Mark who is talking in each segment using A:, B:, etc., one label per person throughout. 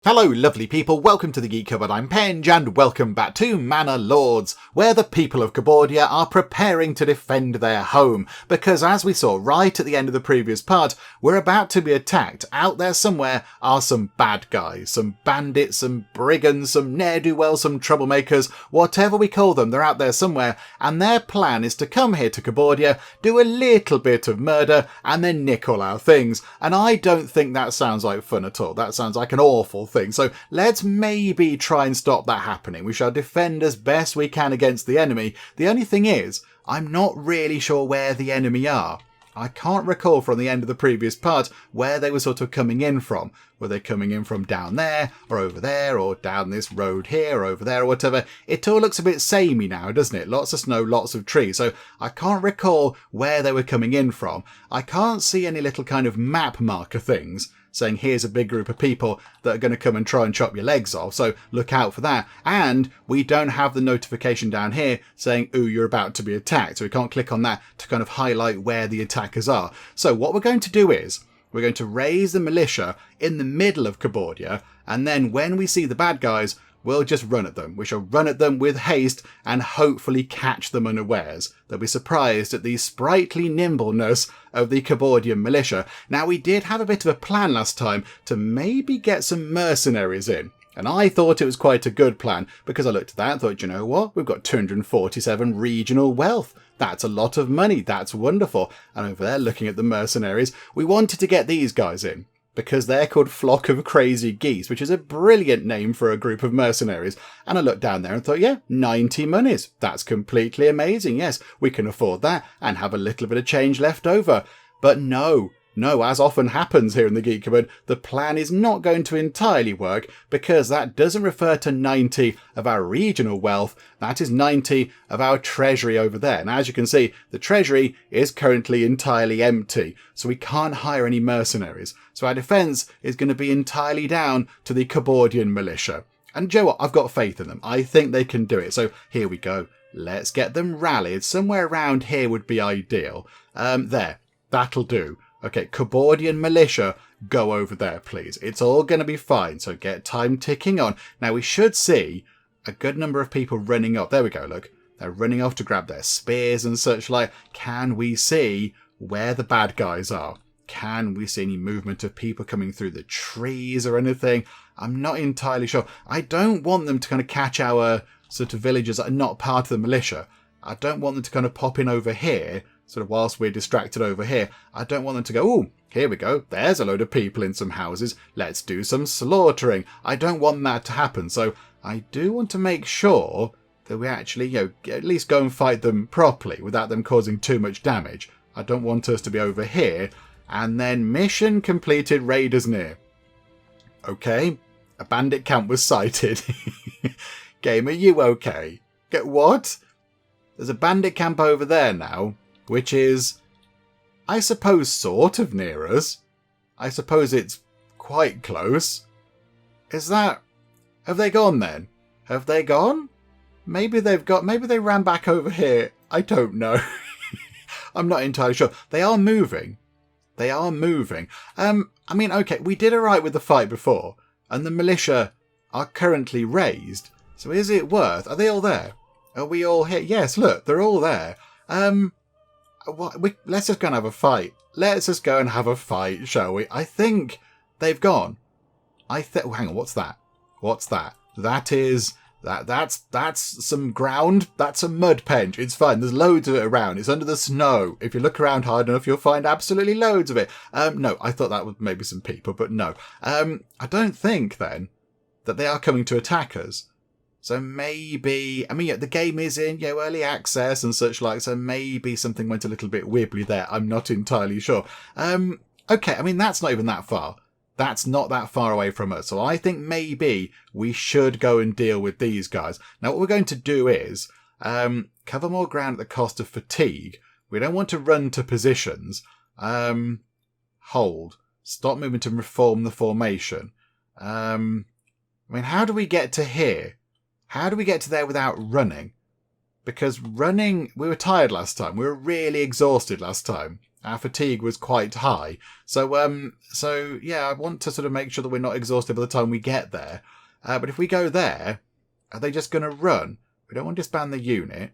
A: Hello lovely people, welcome to the Geek Cupboard, I'm Penge and welcome back to Manor Lords, where the people of Cupboardia are preparing to defend their home, because as we saw right at the end of the previous part, we're about to be attacked. Out there somewhere are some bad guys, some bandits, some brigands, some ne'er-do-wells, some troublemakers, whatever we call them, they're out there somewhere, and their plan is to come here to Cupboardia, do a little bit of murder, and then nick all our things, and I don't think that sounds like fun at all. That sounds like an awful thing. So let's maybe try and stop that happening. We shall defend as best we can against the enemy. The only thing is, I'm not really sure where the enemy are. I can't recall from the end of the previous part where they were sort of coming in from. Were they coming in from down there, or over there, or down this road here, or over there, or whatever? It all looks a bit samey now, doesn't it? Lots of snow, lots of trees. So I can't recall where they were coming in from. I can't see any little kind of map marker things saying here's a big group of people that are going to come and try and chop your legs off, so look out for that. And we don't have the notification down here saying, ooh, you're about to be attacked, so we can't click on that to kind of highlight where the attackers are. So what we're going to do is, we're going to raise the militia in the middle of Cupboardia, and then when we see the bad guys, we'll just run at them. We shall run at them with haste and hopefully catch them unawares. They'll be surprised at the sprightly nimbleness of the Cupboardian militia. Now, we did have a bit of a plan last time to maybe get some mercenaries in. And I thought it was quite a good plan because I looked at that and thought, you know what? We've got 247 regional wealth. That's a lot of money. That's wonderful. And over there, looking at the mercenaries, we wanted to get these guys in, because they're called Flock of Crazy Geese, which is a brilliant name for a group of mercenaries. And I looked down there and thought, yeah, 90 monies. That's completely amazing. Yes, we can afford that and have a little bit of change left over. But no, as often happens here in the Geek Cupboard, the plan is not going to entirely work, because that doesn't refer to 90 of our regional wealth. That is 90 of our treasury over there. And as you can see, the treasury is currently entirely empty, so we can't hire any mercenaries. So our defence is going to be entirely down to the Cupboardian militia. And Joe, I've got faith in them. I think they can do it. So here we go. Let's get them rallied. Somewhere around here would be ideal. There, that'll do. Okay, Cupboardian militia, go over there, please. It's all going to be fine, so get time ticking on. Now, we should see a good number of people running off. There we go, look. They're running off to grab their spears and such like. Can we see where the bad guys are? Can we see any movement of people coming through the trees or anything? I'm not entirely sure. I don't want them to kind of catch our sort of villagers that are not part of the militia. I don't want them to kind of pop in over here, sort of whilst we're distracted over here. I don't want them to go, oh, here we go. There's a load of people in some houses. Let's do some slaughtering. I don't want that to happen. So I do want to make sure that we actually, at least go and fight them properly without them causing too much damage. I don't want us to be over here. And then mission completed, raiders near. Okay, a bandit camp was sighted. Game, are you okay? Get what? There's a bandit camp over there now, which is, I suppose, sort of near us. I suppose it's quite close. Is that... Have they gone then? Have they gone? Maybe they ran back over here. I don't know. I'm not entirely sure. They are moving. They are moving. I mean, okay, we did alright with the fight before, and the militia are currently raised. So is it worth... Are they all there? Are we all here? Yes, look, they're all there. Let's just go and have a fight. Let's just go and have a fight, shall we? I think they've gone. Hang on, what's that? What's that? That's some ground. That's a mud penge. It's fine. There's loads of it around. It's under the snow. If you look around hard enough, you'll find absolutely loads of it. No, I thought that was maybe some people, but no. I don't think then that they are coming to attack us. So maybe, I mean, the game is in, early access and such like, so maybe something went a little bit wibbly there. I'm not entirely sure. Okay, I mean, that's not even that far. That's not that far away from us. So I think maybe we should go and deal with these guys. Now, what we're going to do is cover more ground at the cost of fatigue. We don't want to run to positions. Hold. Stop movement and reform the formation. I mean, how do we get to here? How do we get to there without running? Because running, we were tired last time. We were really exhausted last time. our fatigue was quite high. So yeah, I want to sort of make sure that we're not exhausted by the time we get there. But if we go there, are they just going to run? We don't want to disband the unit.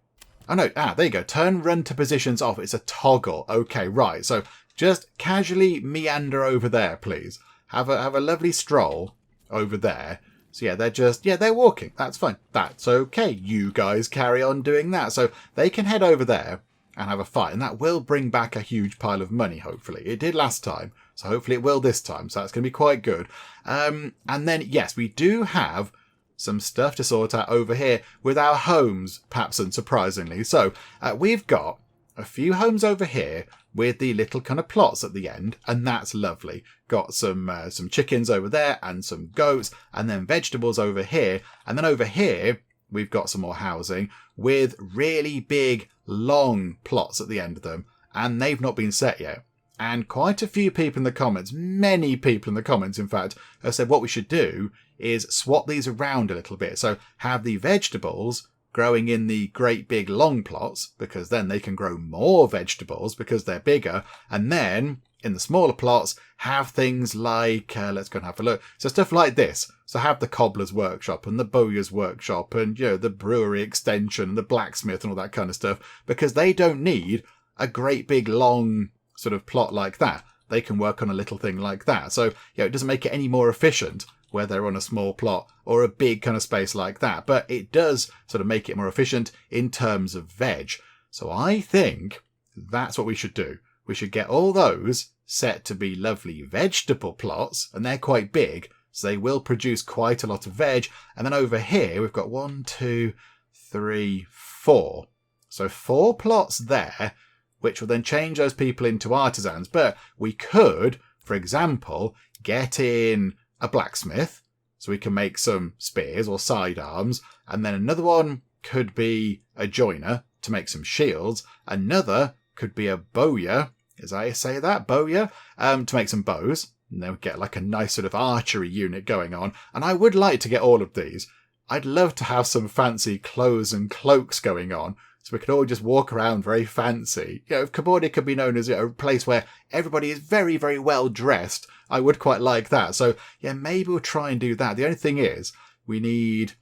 A: Oh no, there you go. Turn run to positions off. It's a toggle. Okay, right. So just casually meander over there, please. Have a lovely stroll over there. So yeah, they're walking. That's fine. That's okay. You guys carry on doing that. So they can head over there and have a fight. And that will bring back a huge pile of money, hopefully. It did last time. So hopefully it will this time. So that's going to be quite good. And then, yes, we do have some stuff to sort out over here with our homes, perhaps unsurprisingly. So we've got a few homes over here with the little kind of plots at the end, and that's lovely. Got some chickens over there and some goats, and then vegetables over here. And then over here, we've got some more housing with really big, long plots at the end of them, and they've not been set yet. And quite a few people in the comments, many people in the comments, in fact, have said what we should do is swap these around a little bit. So have the vegetables growing in the great big long plots, because then they can grow more vegetables because they're bigger. And then in the smaller plots, have things like, let's go and have a look. So stuff like this. So have the cobbler's workshop and the bowyer's workshop and, the brewery extension and the blacksmith and all that kind of stuff, because they don't need a great big long sort of plot like that. They can work on a little thing like that. So, it doesn't make it any more efficient where they're on a small plot or a big kind of space like that. But it does sort of make it more efficient in terms of veg. So I think that's what we should do. We should get all those set to be lovely vegetable plots, and they're quite big, so they will produce quite a lot of veg. And then over here, we've got 1, 2, 3, 4. So 4 plots there, which will then change those people into artisans. But we could, for example, get in a blacksmith, so we can make some spears or sidearms. And then another one could be a joiner to make some shields. Another could be a bowyer, as I say that, bowyer, to make some bows. And then we get like a nice sort of archery unit going on. And I would like to get all of these. I'd love to have some fancy clothes and cloaks going on, so we could all just walk around very fancy. If Cupboardia could be known as a place where everybody is very, very well dressed, I would quite like that. So, maybe we'll try and do that. The only thing is, we need,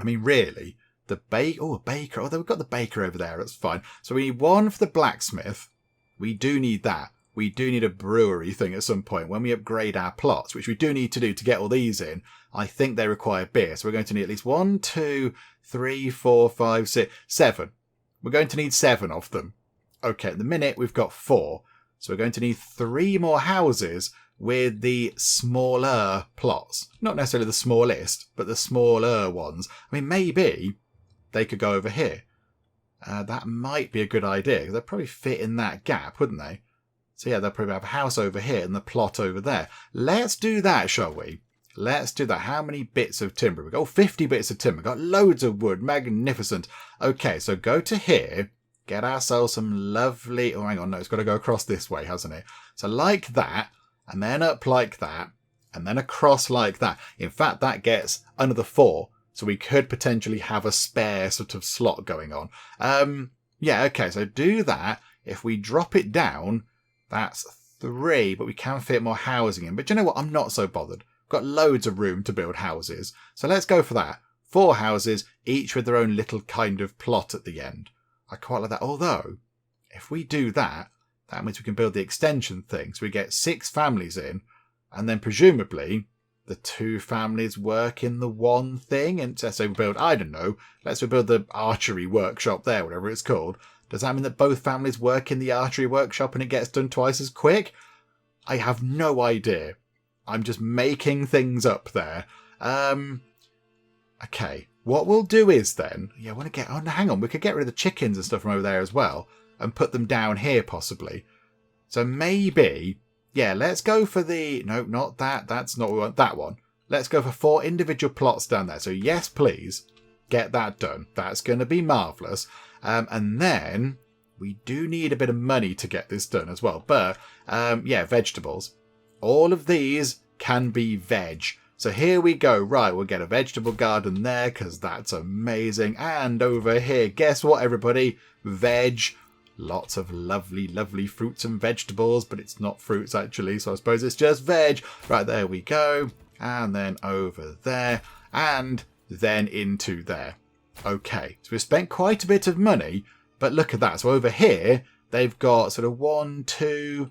A: really, the baker. Oh, a baker. Although we've got the baker over there, that's fine. So we need one for the blacksmith. We do need that. We do need a brewery thing at some point when we upgrade our plots, which we do need to do to get all these in. I think they require beer. So we're going to need at least 1, 2, 3, 4, 5, 6, 7. We're going to need 7 of them. Okay, at the minute we've got 4. So we're going to need 3 more houses with the smaller plots. Not necessarily the smallest, but the smaller ones. Maybe they could go over here. That might be a good idea, because they'd probably fit in that gap, wouldn't they? So they'll probably have a house over here and the plot over there. Let's do that, shall we? Let's do that. How many bits of timber? We've got 50 bits of timber. We've got loads of wood. Magnificent. Okay, so go to here. Get ourselves some lovely... Oh, hang on. No, it's got to go across this way, hasn't it? So like that, and then up like that, and then across like that. In fact, that gets another 4. So we could potentially have a spare sort of slot going on. Okay, so do that. If we drop it down, that's 3, but we can fit more housing in. But do you know what? I'm not so bothered. Got loads of room to build houses. So let's go for that. 4 houses, each with their own little kind of plot at the end. I quite like that. Although, if we do that, that means we can build the extension thing. So we get 6 families in, and then presumably the 2 families work in the one thing. And so we build, I don't know, let's build the archery workshop there, whatever it's called. Does that mean that both families work in the archery workshop and it gets done twice as quick? I have no idea. I'm just making things up there. Okay, what we'll do is then... I want to get... Oh, no, hang on. We could get rid of the chickens and stuff from over there as well and put them down here, possibly. So maybe... let's go for the... No, not that. That's not what we want. That one. Let's go for 4 individual plots down there. So yes, please, get that done. That's going to be marvellous. And then we do need a bit of money to get this done as well. But, vegetables. All of these can be veg. So here we go. Right, we'll get a vegetable garden there because that's amazing. And over here, guess what, everybody? Veg Lots of lovely, lovely fruits and vegetables, but it's not fruits actually, so I suppose it's just veg. Right, there we go. And then over there, and then into there. Okay, so we've spent quite a bit of money, but look at that. So over here, they've got sort of 1, 2,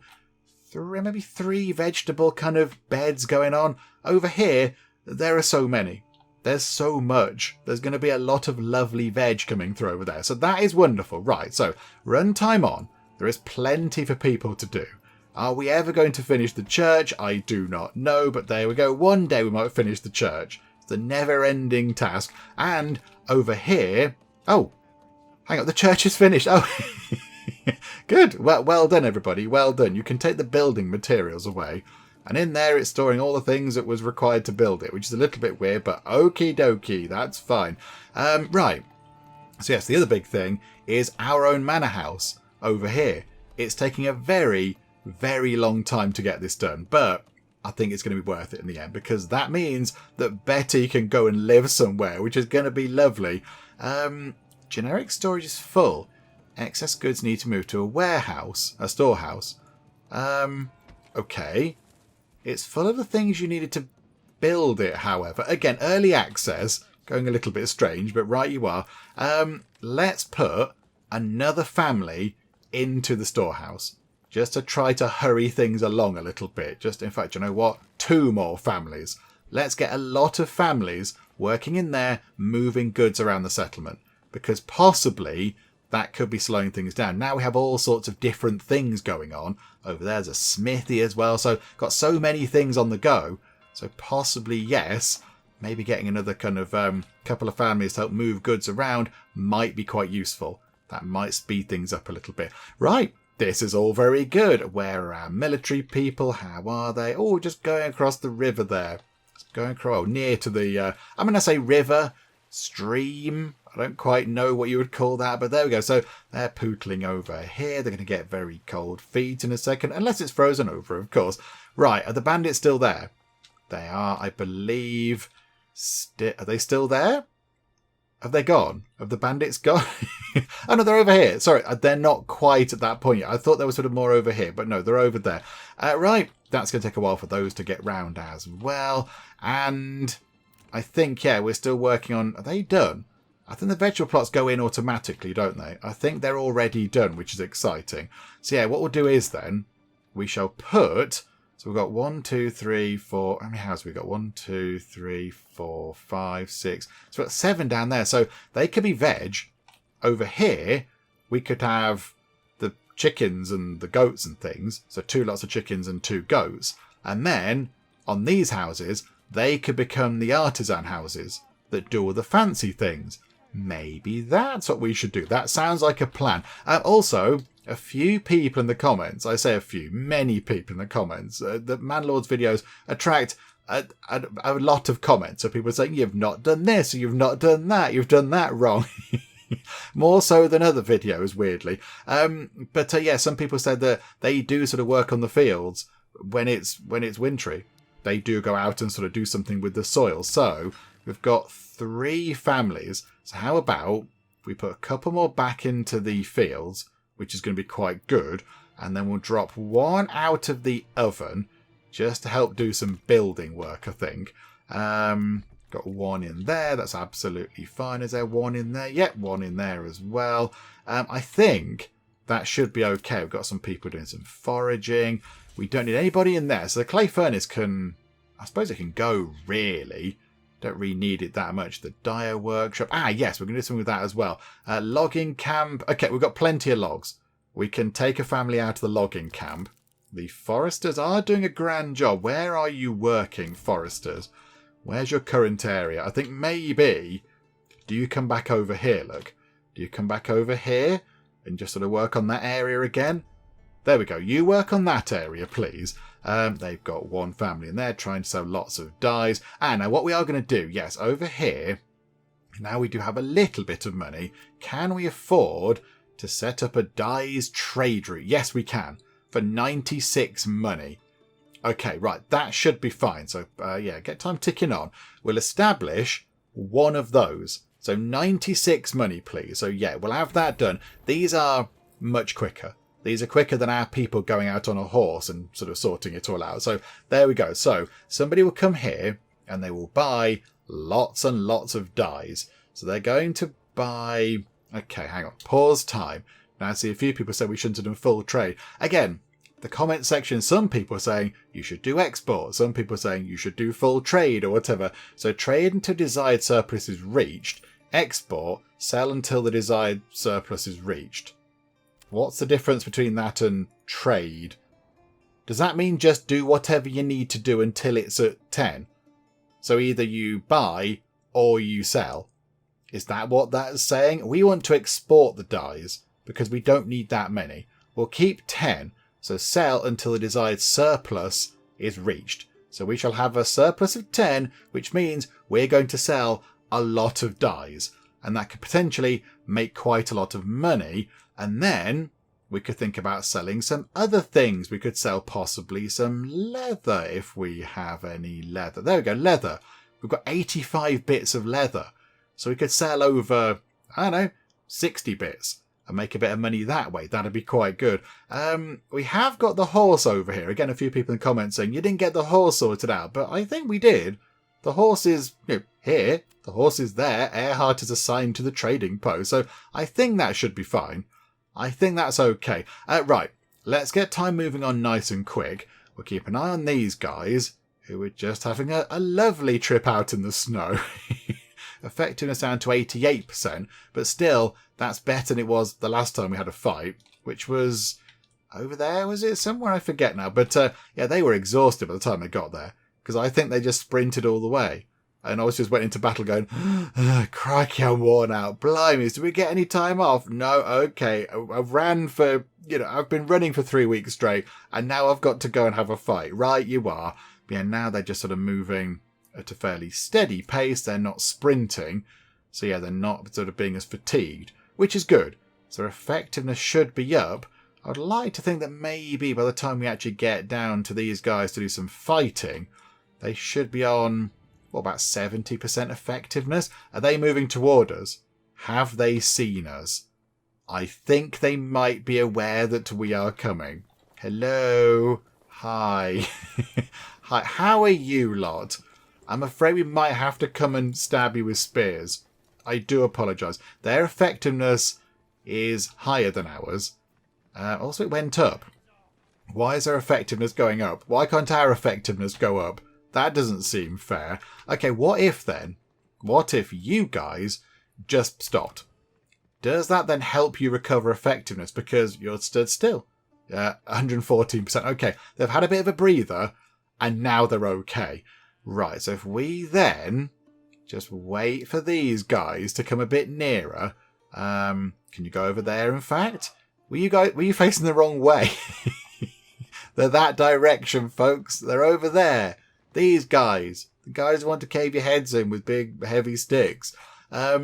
A: 3, maybe 3 vegetable kind of beds going on. Over here, there are so many. There's so much. There's going to be a lot of lovely veg coming through over there. So that is wonderful. Right, so runtime on. There is plenty for people to do. Are we ever going to finish the church? I do not know, but there we go. One day we might finish the church. It's a never-ending task. And over here... Oh, hang on, the church is finished. Oh, good. Well done, everybody. Well done. You can take the building materials away. And in there, it's storing all the things that was required to build it, which is a little bit weird, but okie dokie, that's fine. Right. So yes, the other big thing is our own manor house over here. It's taking a very, very long time to get this done, but I think it's going to be worth it in the end, because that means that Betty can go and live somewhere, which is going to be lovely. Generic storage is full. Excess goods need to move to a warehouse, a storehouse. Okay. It's full of the things you needed to build it, however. Again, early access, going a little bit strange, but right you are. Let's put another family into the storehouse, just to try to hurry things along a little bit. Just, in fact, you know what? 2 more families. Let's get a lot of families working in there, moving goods around the settlement, because possibly that could be slowing things down. Now we have all sorts of different things going on. Over there's a smithy as well. So got so many things on the go. So possibly, yes, maybe getting another kind of couple of families to help move goods around might be quite useful. That might speed things up a little bit. Right, this is all very good. Where are our military people? How are they? Oh, just going across the river there. Just going across, near to the, I'm going to say river, stream. I don't quite know what you would call that, but there we go. So they're pootling over here. They're going to get very cold feet in a second, unless it's frozen over, of course. Right, are the bandits still there? They are, I believe. Are they still there? Have they gone? Have the bandits gone? Oh, no, they're over here. Sorry, they're not quite at that point yet. I thought there was sort of more over here, but no, they're over there. Right, that's going to take a while for those to get round as well. And I think, yeah, we're still working on... Are they done? I think the vegetable plots go in automatically, don't they? I think they're already done, which is exciting. So yeah, what we'll do is then, we shall put... So we've got 1, 2, 3, 4... How many houses have we got? 1, 2, 3, 4, 5, 6... So we've got 7 down there. So they could be veg. Over here, we could have the chickens and the goats and things. So 2 lots of chickens and 2 goats. And then, on these houses, they could become the artisan houses that do all the fancy things. Maybe that's what we should do. That sounds like a plan. Also, a few people in the comments, I say a few, many people in the comments, the Manor Lords videos attract a lot of comments. So people saying, you've not done this, you've not done that, you've done that wrong. More so than other videos, weirdly. But yeah, some people said that they do sort of work on the fields when it's wintry. They do go out and sort of do something with the soil. So we've got 3 families. So how about we put a couple more back into the fields, which is going to be quite good. And then we'll drop 1 out of the oven just to help do some building work, I think. Got 1 in there. That's absolutely fine. Is there 1 in there? Yep, 1 in there as well. I think that should be okay. We've got some people doing some foraging. We don't need anybody in there. So the clay furnace can... I suppose it can go, really. Don't really need it that much. The dyer workshop. Ah, yes, we're going to do something with that as well. Logging camp. Okay, we've got plenty of logs. We can take a family out of the logging camp. The foresters are doing a grand job. Where are you working, foresters? Where's your current area? I think maybe... Do you come back over here, look? Do you come back over here and just sort of work on that area again? There we go. You work on that area, please. They've got 1 family in there trying to sell lots of dyes. And now what we are going to do, yes, over here, now we do have a little bit of money. Can we afford to set up a dyes trade route? Yes, we can. For 96 money. Okay, right. That should be fine. So, yeah, get time ticking on. We'll establish 1 of those. So 96 money, please. So, yeah, we'll have that done. These are much quicker. These are quicker than our people going out on a horse and sort of sorting it all out. So there we go. So somebody will come here and they will buy lots and lots of dies. So they're going to buy... Okay, hang on. Pause time. Now I see a few people say we shouldn't have done full trade. Again, the comment section, some people are saying you should do export. Some people are saying you should do full trade or whatever. So trade until desired surplus is reached. Export, sell until the desired surplus is reached. What's the difference between that and trade? Does that mean just do whatever you need to do until it's at 10? So either you buy or you sell. Is that what that's saying? We want to export the dies because we don't need that many. We'll keep 10, so sell until the desired surplus is reached. So we shall have a surplus of 10, which means we're going to sell a lot of dies. And that could potentially make quite a lot of money. And then we could think about selling some other things. We could sell possibly some leather if we have any leather. There we go, leather. We've got 85 bits of leather. So we could sell over, I don't know, 60 bits and make a bit of money that way. That'd be quite good. We have got the horse over here. Again, a few people in the comments saying you didn't get the horse sorted out, but I think we did. The horse is here. The horse is there. Earhart is assigned to the trading post. So I think that should be fine. I think that's okay. Right, let's get time moving on nice and quick. We'll keep an eye on these guys who are just having a lovely trip out in the snow. Effectiveness down to 88%, but still, that's better than it was the last time we had a fight, which was over there, was it? Somewhere, I forget now. But yeah, they were exhausted by the time they got there, because I think they just sprinted all the way. And I just went into battle going, crikey, I'm worn out. Blimey, did we get any time off? No, okay. I ran for, I've been running for 3 weeks straight, and now I've got to go and have a fight. Right, you are. But yeah, now they're just sort of moving at a fairly steady pace. They're not sprinting. So yeah, they're not sort of being as fatigued, which is good. So their effectiveness should be up. I'd like to think that maybe by the time we actually get down to these guys to do some fighting, they should be on... what, about 70% effectiveness? Are they moving toward us? Have they seen us? I think they might be aware that we are coming. Hello? Hi. Hi. How are you lot? I'm afraid we might have to come and stab you with spears. I do apologise. Their effectiveness is higher than ours. Also, it went up. Why is their effectiveness going up? Why can't our effectiveness go up? That doesn't seem fair. Okay, what if then? What if you guys just stopped? Does that then help you recover effectiveness because you're stood still? 114%. Okay, they've had a bit of a breather and now they're okay. Right, so if we then just wait for these guys to come a bit nearer. Can you go over there, in fact? Were you facing the wrong way? They're that direction, folks. They're over there. These guys. The guys who want to cave your heads in with big, heavy sticks. Yeah,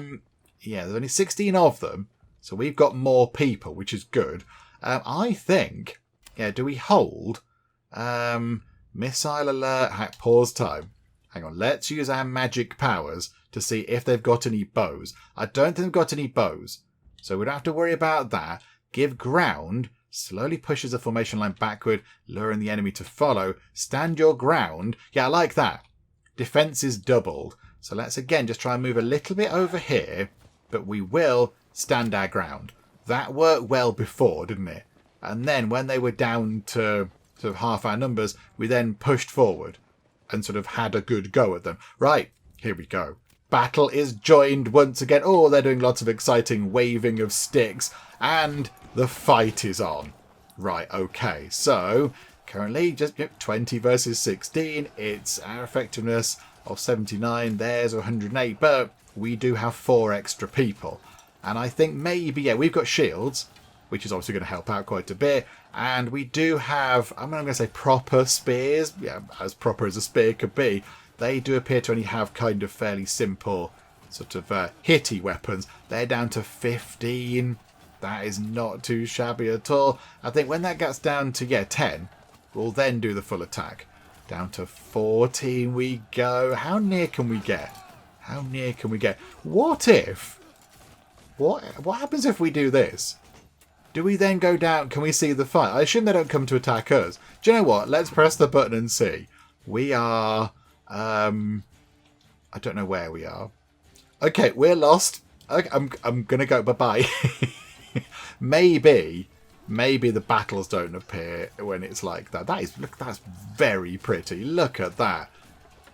A: there's only 16 of them. So we've got more people, which is good. I think... yeah, do we hold? Missile alert. Pause time. Hang on. Let's use our magic powers to see if they've got any bows. I don't think they've got any bows. So we don't have to worry about that. Give ground. Slowly pushes the formation line backward, luring the enemy to follow. Stand your ground. Yeah, I like that. Defense is doubled. So let's again just try and move a little bit over here, but we will stand our ground. That worked well before, didn't it? And then when they were down to sort of half our numbers, we then pushed forward and sort of had a good go at them. Right, here we go. Battle is joined once again. Oh, they're doing lots of exciting waving of sticks. And the fight is on. Right, okay. So, currently, just 20 versus 16. It's our effectiveness of 79. Theirs 108. But we do have 4 extra people. And I think maybe, yeah, we've got shields, which is obviously going to help out quite a bit. And we do have, I'm going to say proper spears. Yeah, as proper as a spear could be. They do appear to only have kind of fairly simple sort of hitty weapons. They're down to 15. That is not too shabby at all. I think when that gets down to, 10, we'll then do the full attack. Down to 14 we go. How near can we get? How near can we get? What if? What happens if we do this? Do we then go down? Can we see the fight? I assume they don't come to attack us. Do you know what? Let's press the button and see. We are... I don't know where we are. Okay, we're lost. Okay, I'm going to go bye-bye. Maybe the battles don't appear when it's like that. Look, that's very pretty. Look at that.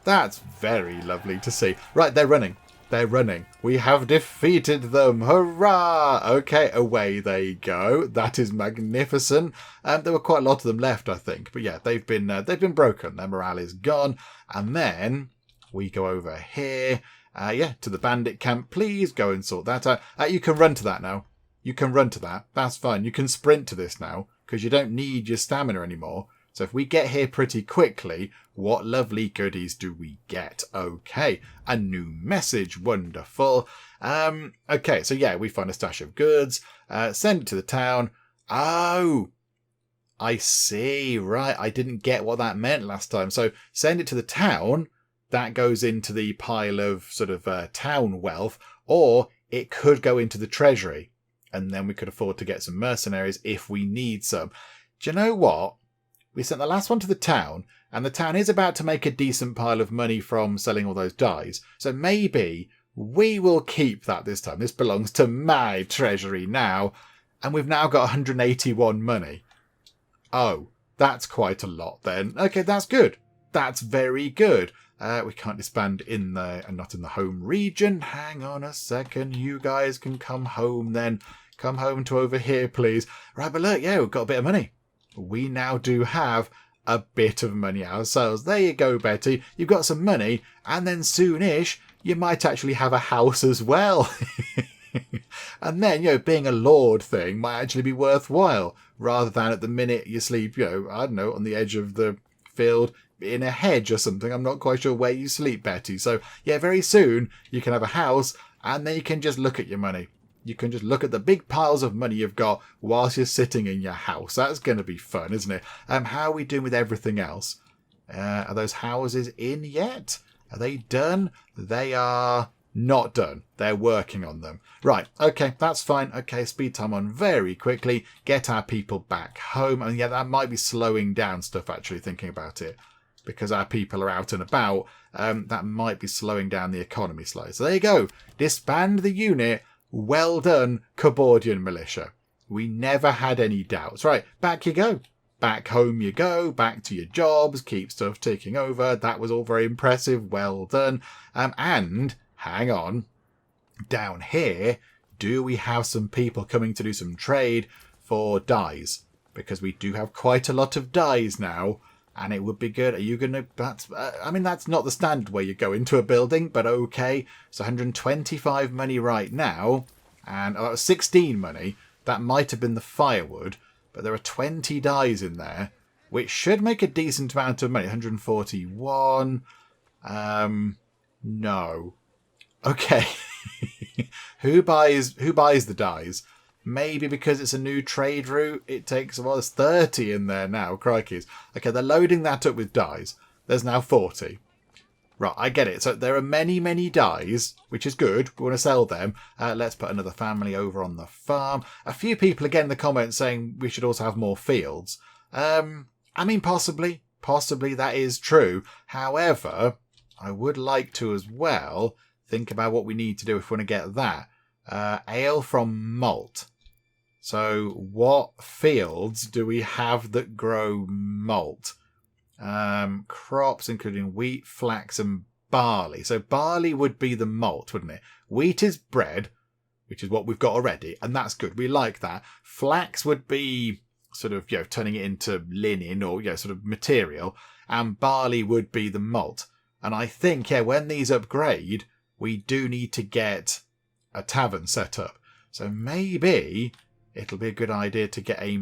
A: That's very lovely to see. Right, they're running. They're running. We have defeated them. Hurrah! Okay, away they go. That is magnificent. There were quite a lot of them left, I think. But yeah, they've been broken. Their morale is gone. And then we go over here. To the bandit camp. Please go and sort that out. You can run to that now. You can run to that. That's fine. You can sprint to this now because you don't need your stamina anymore. So if we get here pretty quickly, what lovely goodies do we get? Okay, a new message. Wonderful. Okay, so yeah, we find a stash of goods. Send it to the town. Oh, I see. Right, I didn't get what that meant last time. So send it to the town. That goes into the pile of sort of town wealth, or it could go into the treasury. And then we could afford to get some mercenaries if we need some. Do you know what? We sent the last one to the town, and the town is about to make a decent pile of money from selling all those dyes. So maybe we will keep that this time. This belongs to my treasury now. And we've now got 181 money. Oh, that's quite a lot then. Okay, that's good. That's very good. We can't disband not in the home region. Hang on a second. You guys can come home then. Come home to over here, please. Right, but look, yeah, we've got a bit of money. We now do have a bit of money ourselves. There you go, Betty. You've got some money, and then soonish, you might actually have a house as well. And then, being a lord thing might actually be worthwhile, rather than at the minute you sleep, I don't know, on the edge of the field, in a hedge or something. I'm not quite sure where you sleep, Betty. So, yeah, very soon you can have a house, and then you can just look at your money. You can just look at the big piles of money you've got whilst you're sitting in your house. That's going to be fun, isn't it? How are we doing with everything else? Are those houses in yet? Are they done? They are not done. They're working on them. Right. Okay, that's fine. Okay, speed time on very quickly. Get our people back home. And yeah, that might be slowing down stuff, actually, thinking about it. Because our people are out and about. That might be slowing down the economy slightly. So there you go. Disband the unit. Well done, Cupboardian militia. We never had any doubts. Right, back you go. Back home you go. Back to your jobs. Keep stuff ticking over. That was all very impressive. Well done. And, hang on. Down here, do we have some people coming to do some trade for dyes? Because we do have quite a lot of dyes now. And it would be good. Are you going to... That's not the standard way you go into a building, but okay. So 125 money right now. And 16 money. That might have been the firewood. But there are 20 dyes in there, which should make a decent amount of money. 141. No. Okay. Who buys the dyes? Maybe because it's a new trade route, it takes, there's 30 in there now. Crikeys. Okay, they're loading that up with dyes. There's now 40. Right, I get it. So there are many, many dyes, which is good. We want to sell them. Let's put another family over on the farm. A few people again in the comments saying we should also have more fields. Possibly. Possibly that is true. However, I would like to as well think about what we need to do if we want to get that. Ale from malt. So what fields do we have that grow malt? Crops including wheat, flax and barley. So barley would be the malt, wouldn't it? Wheat is bread, which is what we've got already, and that's good. We like that. Flax would be sort of, turning it into linen or, sort of material, and barley would be the malt. And I think, when these upgrade, we do need to get a tavern set up. So maybe it'll be a good idea to get a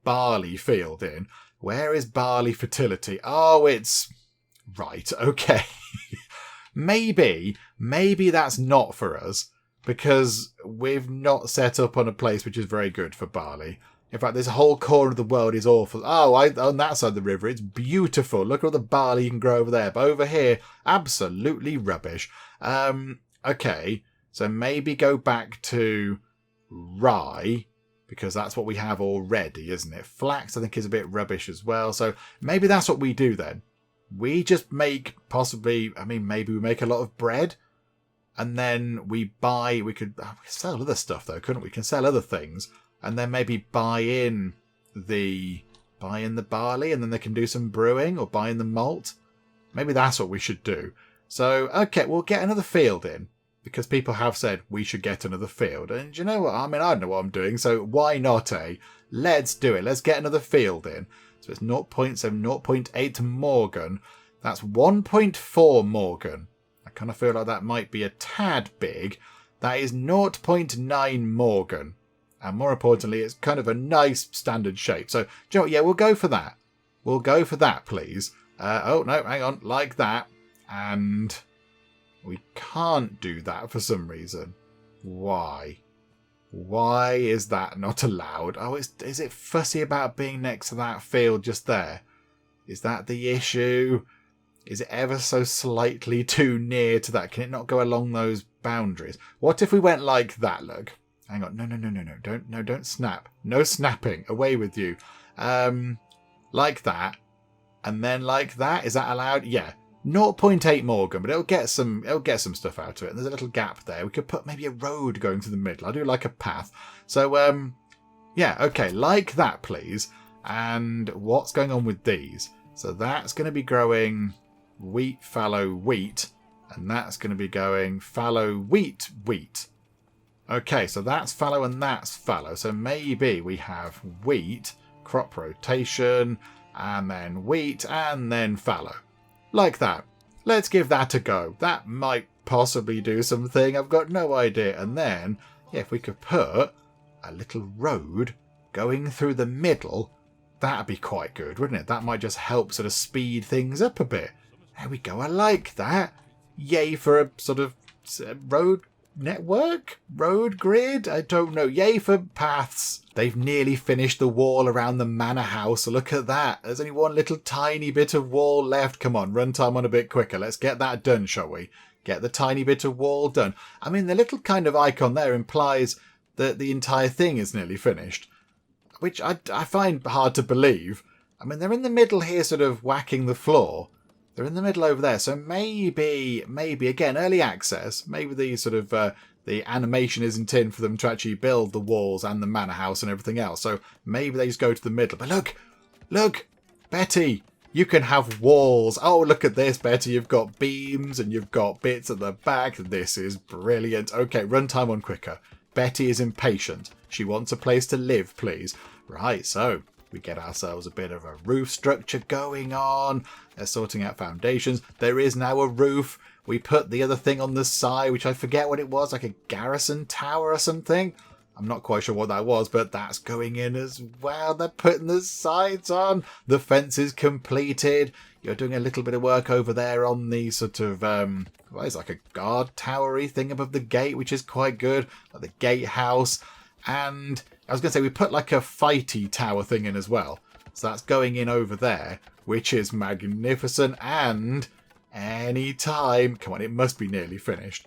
A: barley field in. Where is barley fertility? Oh, it's... Right, okay. Maybe that's not for us, because we've not set up on a place which is very good for barley. In fact, this whole corner of the world is awful. Oh, on that side of the river, it's beautiful. Look at all the barley you can grow over there. But over here, absolutely rubbish. Okay, so maybe go back to rye, because that's what we have already, isn't it? Flax, I think, is a bit rubbish as well. So maybe that's what we do then. We just make maybe we make a lot of bread, and then we could sell other stuff though, couldn't we? We can sell other things, and then maybe buy in the barley, and then they can do some brewing, or buy in the malt. Maybe that's what we should do. So, okay, we'll get another field in, because people have said we should get another field. And you know what? I don't know what I'm doing, so why not, eh? Let's do it. Let's get another field in. So it's 0.7, 0.8 Morgan. That's 1.4 Morgan. I kind of feel like that might be a tad big. That is 0.9 Morgan. And more importantly, it's kind of a nice standard shape. So, do you know what? Yeah, we'll go for that. We'll go for that, please. Oh, no, hang on. Like that. And we can't do that for some reason. Why? Why is that not allowed? Oh, is it fussy about being next to that field just there? Is that the issue? Is it ever so slightly too near to that? Can it not go along those boundaries? What if we went like that, look? Hang on. No. Don't snap. No snapping. Away with you. Like that. And then like that. Is that allowed? Yeah. 0.8 Morgan, but it'll get some stuff out of it. And there's a little gap there. We could put maybe a road going through the middle. I do like a path. So, yeah, okay, like that, please. And what's going on with these? So that's going to be growing wheat, fallow, wheat. And that's going to be going fallow, wheat, wheat. Okay, so that's fallow and that's fallow. So maybe we have wheat, crop rotation, and then wheat, and then fallow. Like that. Let's give that a go. That might possibly do something. I've got no idea. And then, yeah, if we could put a little road going through the middle, that'd be quite good, wouldn't it? That might just help sort of speed things up a bit. There we go. I like that. Yay for a sort of road network? Road grid? I don't know. Yay for paths. They've nearly finished the wall around the manor house. Look at that. There's only one little tiny bit of wall left. Come on, run time on a bit quicker. Let's get that done, shall we? Get the tiny bit of wall done. I mean, the little kind of icon there implies that the entire thing is nearly finished, which I find hard to believe. I mean, they're in the middle here sort of whacking the floor. They're in the middle over there. So maybe, again, early access. Maybe the sort of the animation isn't in for them to actually build the walls and the manor house and everything else. So maybe they just go to the middle. But look, Betty, you can have walls. Oh, look at this, Betty. You've got beams and you've got bits at the back. This is brilliant. Okay, run time on quicker. Betty is impatient. She wants a place to live, please. Right, so we get ourselves a bit of a roof structure going on. They're sorting out foundations. There is now a roof. We put the other thing on the side, which I forget what it was, like a garrison tower or something. I'm not quite sure what that was, but that's going in as well. They're putting the sides on. The fence is completed. You're doing a little bit of work over there on the sort of, what is like a guard towery thing above the gate, which is quite good. Like the gatehouse. And I was going to say, we put like a fighty tower thing in as well. So that's going in over there, which is magnificent. And any time, come on, it must be nearly finished.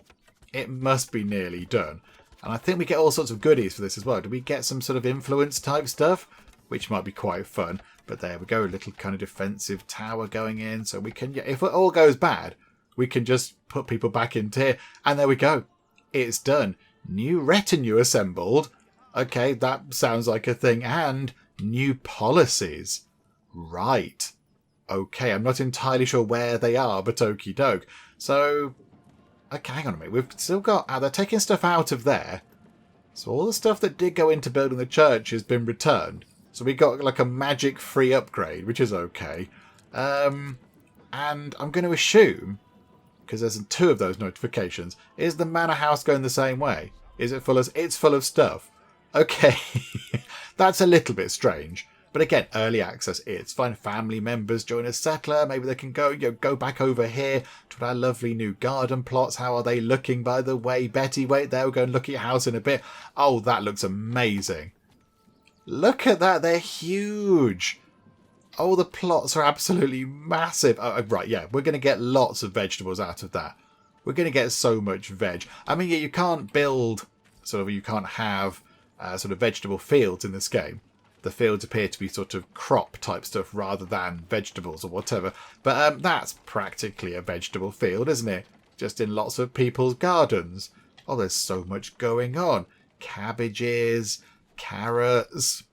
A: It must be nearly done. And I think we get all sorts of goodies for this as well. Do we get some sort of influence type stuff? Which might be quite fun. But there we go, a little kind of defensive tower going in. So we can, if it all goes bad, we can just put people back into here. And there we go. It's done. New retinue assembled. Okay, that sounds like a thing. And new policies. Right. Okay, I'm not entirely sure where they are, but okie doke. So, okay, hang on a minute. We've still got... they're taking stuff out of there. So all the stuff that did go into building the church has been returned. So we got like a magic free upgrade, which is okay. And I'm going to assume, because there's 2 of those notifications, is the manor house going the same way? Is it full of... It's full of stuff. Okay, that's a little bit strange. But again, early access, it's fine. Family members join a settler. Maybe they can go, go back over here to our lovely new garden plots. How are they looking, by the way? Betty, wait there. We'll go and look at your house in a bit. Oh, that looks amazing. Look at that. They're huge. Oh, the plots are absolutely massive. Oh, right, yeah. We're going to get lots of vegetables out of that. We're going to get so much veg. I mean, yeah, you can't build, sort of, you can't have sort of vegetable fields in this game. The fields appear to be sort of crop type stuff rather than vegetables or whatever. But that's practically a vegetable field, isn't it? Just in lots of people's gardens. Oh, there's so much going on. Cabbages, carrots,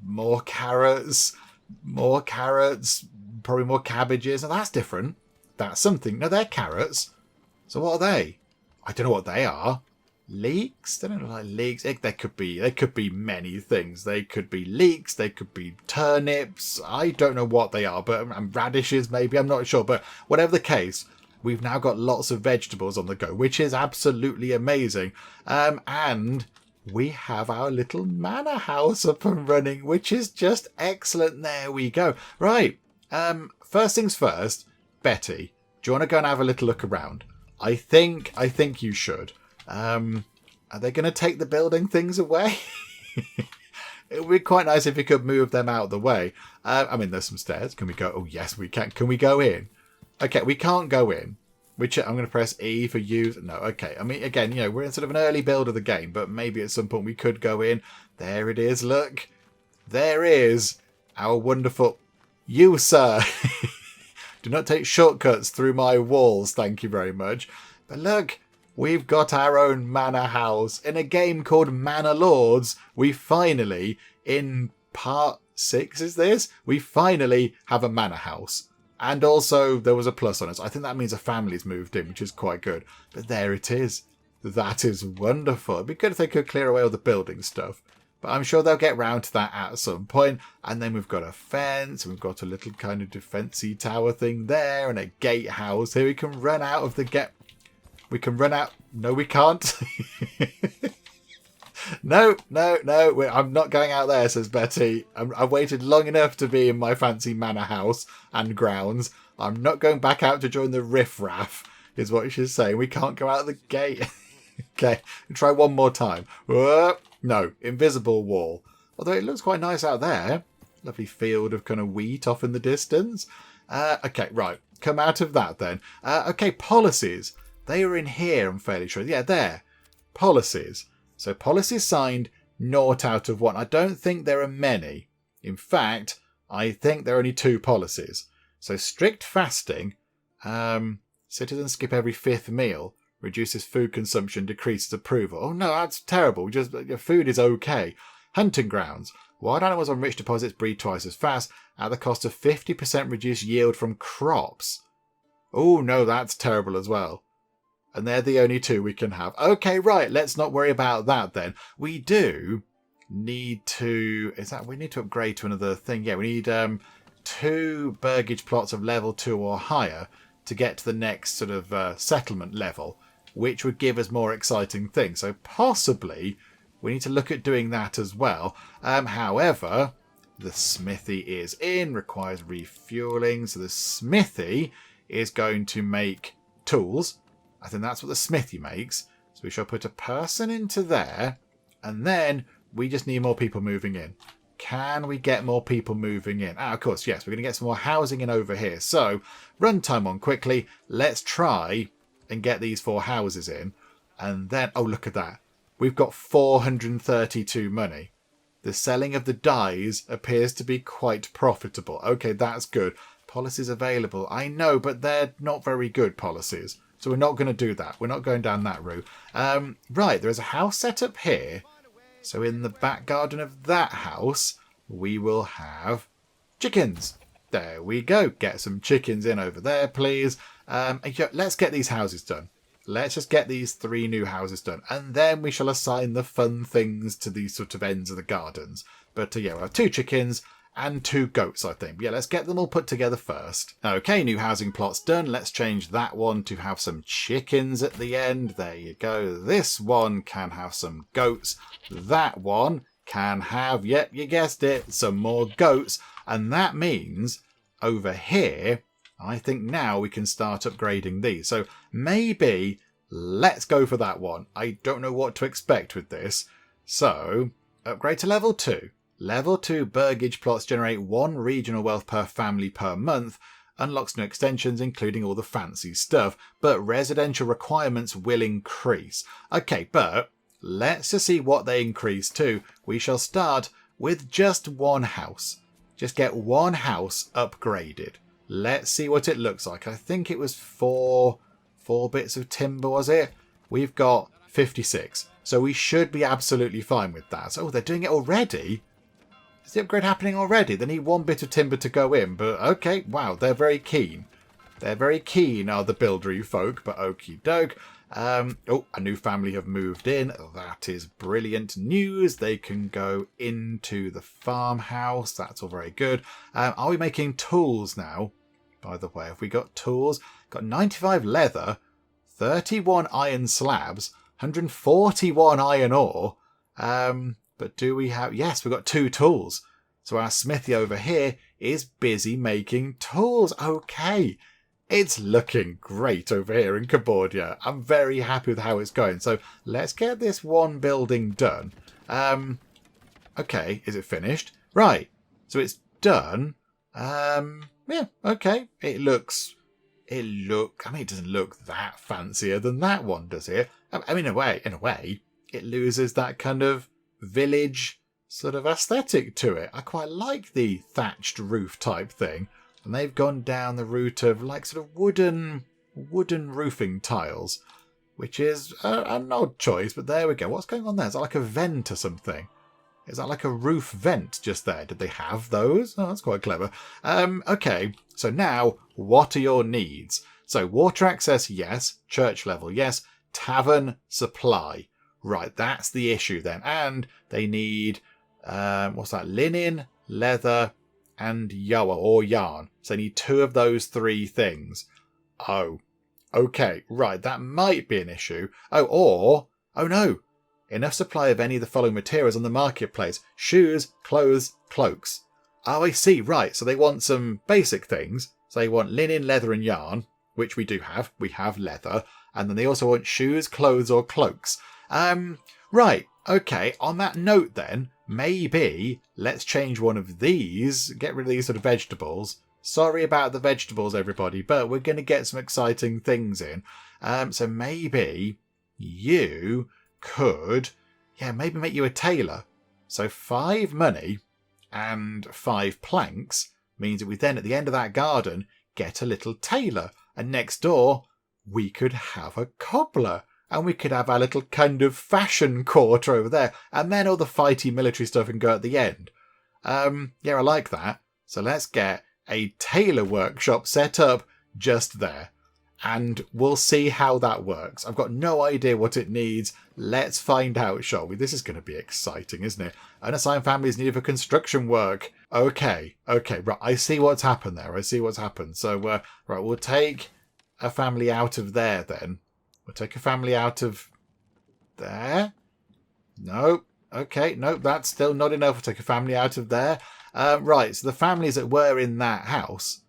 A: more carrots, more carrots, probably more cabbages. Now that's different. That's something. No, they're carrots. So what are they? I don't know what they are. Leeks? They don't look like leeks. They could be many things. They could be leeks. They could be turnips. I don't know what they are, but radishes maybe. I'm not sure. But whatever the case, we've now got lots of vegetables on the go, which is absolutely amazing. And we have our little manor house up and running, which is just excellent. There we go. Right. First things first, Betty, do you want to go and have a little look around? I think you should. Are they going to take the building things away? It would be quite nice if you could move them out of the way. I mean, there's some stairs. Can we go? Oh, yes, we can. Can we go in? Okay, we can't go in. Which I'm going to press E for use. No, okay. I mean, again, we're in sort of an early build of the game, but maybe at some point we could go in. There it is. Look, there is our wonderful... You, sir. Do not take shortcuts through my walls. Thank you very much. But look, we've got our own manor house. In a game called Manor Lords, we finally, in part 6 is this? We finally have a manor house. And also, there was a plus on it. So I think that means a family's moved in, which is quite good. But there it is. That is wonderful. It'd be good if they could clear away all the building stuff. But I'm sure they'll get round to that at some point. And then we've got a fence. And we've got a little kind of defensey tower thing there. And a gatehouse here. We can run out of the gate. We can run out. No, we can't. No. I'm not going out there, says Betty. I've waited long enough to be in my fancy manor house and grounds. I'm not going back out to join the riffraff, is what she's saying. We can't go out the gate. Okay, try one more time. No, invisible wall. Although it looks quite nice out there. Lovely field of kind of wheat off in the distance. Okay, right. Come out of that then. Okay, policies. They are in here, I'm fairly sure. Yeah, there. Policies. So policies signed, 0 out of 1. I don't think there are many. In fact, I think there are only 2 policies. So strict fasting, citizens skip every 5th meal, reduces food consumption, decreases approval. Oh no, that's terrible. Just your food is okay. Hunting grounds. Wild animals on rich deposits breed twice as fast at the cost of 50% reduced yield from crops. Oh no, that's terrible as well. And they're the only 2 we can have. Okay, right. Let's not worry about that then. We do need to... we need to upgrade to another thing. Yeah, we need 2 burgage plots of level 2 or higher to get to the next sort of settlement level, which would give us more exciting things. So possibly we need to look at doing that as well. However, the smithy is in, requires refueling. So the smithy is going to make tools. I think that's what the smithy makes. So we shall put a person into there. And then we just need more people moving in. Can we get more people moving in? Of course, yes. We're going to get some more housing in over here. So runtime on quickly. Let's try and get these 4 houses in. And then, oh, look at that. We've got 432 money. The selling of the dyes appears to be quite profitable. Okay, that's good. Policies available. I know, but they're not very good policies. So we're not going to do that. We're not going down that route. Right, there is a house set up here. So in the back garden of that house, we will have chickens. There we go. Get some chickens in over there, please. Let's get these houses done. Let's just get these 3 new houses done. And then we shall assign the fun things to these sort of ends of the gardens. But yeah, we'll have 2 chickens and 2 goats, I think. Yeah, let's get them all put together first. Okay, new housing plots done. Let's change that one to have some chickens at the end. There you go. This one can have some goats. That one can have, yep, you guessed it, some more goats. And that means over here, I think now we can start upgrading these. So maybe let's go for that one. I don't know what to expect with this. So upgrade to level 2. Level 2 burgage plots generate 1 regional wealth per family per month, unlocks new extensions including all the fancy stuff, but residential requirements will increase. Okay, but let's just see what they increase to. We shall start with just one house. Just get one house upgraded. Let's see what it looks like. I think it was four bits of timber, was it? We've got 56. So we should be absolutely fine with that. So, they're doing it already? Is the upgrade happening already? They need one bit of timber to go in, but okay, wow, they're very keen. They're very keen, are the buildery folk, but okie doke. Oh, a new family have moved in. That is brilliant news. They can go into the farmhouse. That's all very good. Are we making tools now? By the way, have we got tools? Got 95 leather, 31 iron slabs, 141 iron ore. But do we have... Yes, we've got 2 tools. So our smithy over here is busy making tools. Okay. It's looking great over here in Cupboardia. I'm very happy with how it's going. So let's get this one building done. Okay, is it finished? Right. So it's done. Yeah, okay. I mean, it doesn't look that fancier than that one, does it? I mean, in a way, it loses that kind of village sort of aesthetic to it. I quite like the thatched roof type thing. And they've gone down the route of like sort of wooden roofing tiles, which is an odd choice, but there we go. What's going on there? Is that like a vent or something? Is that like a roof vent just there? Did they have those? Oh, that's quite clever. Okay, so now, what are your needs? So water access, yes. Church level, yes. Tavern supply. Right, that's the issue then. And they need, what's that? Linen, leather, and yarn. So they need 2 of those 3 things. Oh, okay, right, that might be an issue. Oh no, enough supply of any of the following materials on the marketplace. Shoes, clothes, cloaks. Oh, I see, right, so they want some basic things. So they want linen, leather and yarn, which we do have. We have leather. And then they also want shoes, clothes or cloaks. Right, okay, on that note then, maybe let's change one of these, get rid of these sort of vegetables. Sorry about the vegetables, everybody, but we're going to get some exciting things in. So maybe you could, maybe make you a tailor. So 5 money and 5 planks means that we then, at the end of that garden, get a little tailor. And next door, we could have a cobbler. And we could have our little kind of fashion court over there. And then all the fighty military stuff can go at the end. I like that. So let's get a tailor workshop set up just there. And we'll see how that works. I've got no idea what it needs. Let's find out, shall we? This is going to be exciting, isn't it? Unassigned families needed for construction work. Okay, right. I see what's happened there. So, right, we'll take a family out of there then. We'll take a family out of there. Nope. Okay, nope, that's still not enough. We'll take a family out of there. Right, so the families that were in that house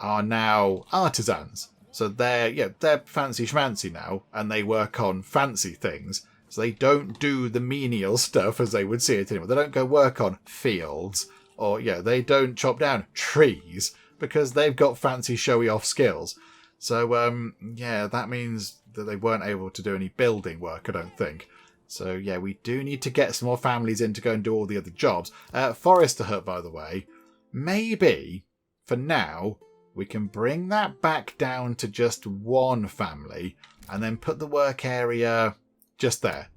A: are now artisans. So they're fancy schmancy now, and they work on fancy things. So they don't do the menial stuff as they would see it anymore. They don't go work on fields, or they don't chop down trees because they've got fancy showy off skills. So that means that they weren't able to do any building work, I don't think. So we do need to get some more families in to go and do all the other jobs. Forester hut, by the way, maybe for now we can bring that back down to just 1 family and then put the work area just there.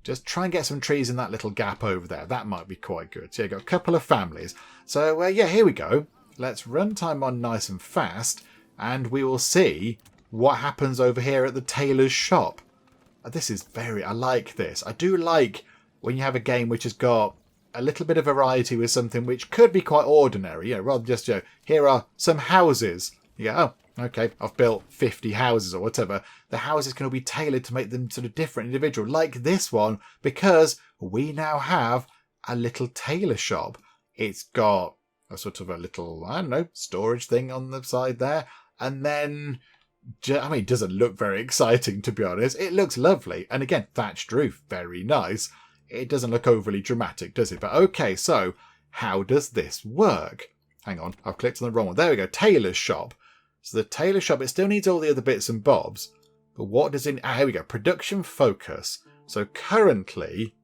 A: Just try and get some trees in that little gap over there. That might be quite good. So you've got a couple of families. So here we go. Let's run time on nice and fast, and we will see what happens over here at the tailor's shop. This is I like this. I do like when you have a game which has got a little bit of variety with something which could be quite ordinary, rather than just, here are some houses. Okay, I've built 50 houses or whatever. The houses can all be tailored to make them sort of different individual, like this one, because we now have a little tailor shop. It's got a sort of a little, storage thing on the side there. And then, it doesn't look very exciting, to be honest. It looks lovely. And again, thatched roof, very nice. It doesn't look overly dramatic, does it? But okay, so how does this work? Hang on, I've clicked on the wrong one. There we go, tailor's shop. So the tailor shop, it still needs all the other bits and bobs. But what does it... here we go, production focus. So currently,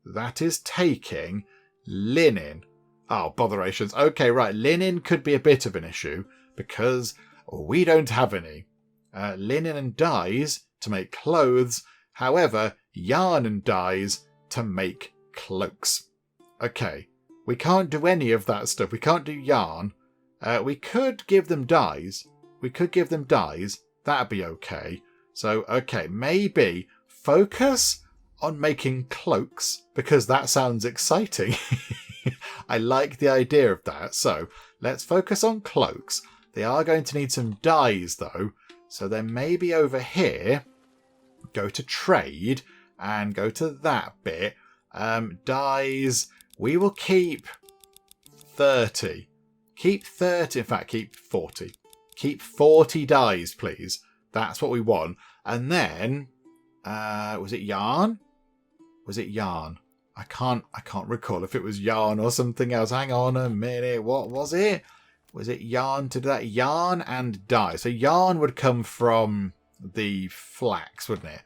A: that is taking linen. Oh, botherations. Okay, right. Linen could be a bit of an issue because we don't have any. Linen and dyes to make clothes. However, yarn and dyes to make cloaks. Okay, we can't do any of that stuff. We can't do yarn. We could give them dyes. That'd be okay. So, okay, maybe focus on making cloaks because that sounds exciting. I like the idea of that. So let's focus on cloaks. They are going to need some dyes though. So then maybe over here, go to trade and go to that bit. Dyes, we will keep 30. Keep 30, in fact, keep 40. Keep 40 dyes, please. That's what we want. And then, was it yarn? I can't recall if it was yarn or something else. Hang on a minute. What was it? Was it yarn to do that? Yarn and dye. So yarn would come from the flax, wouldn't it?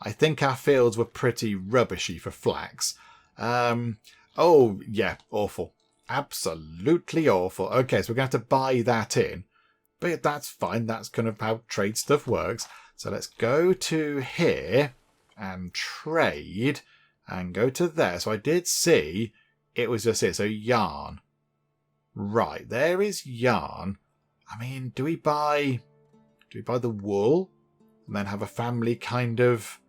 A: I think our fields were pretty rubbishy for flax. Oh, yeah, awful. Absolutely awful. Okay, so we're going to have to buy that in. But that's fine. That's kind of how trade stuff works. So let's go to here and trade and go to there. So I did see it was just here. So yarn. Right, there is yarn. I mean, do we buy the wool and then have a family kind of...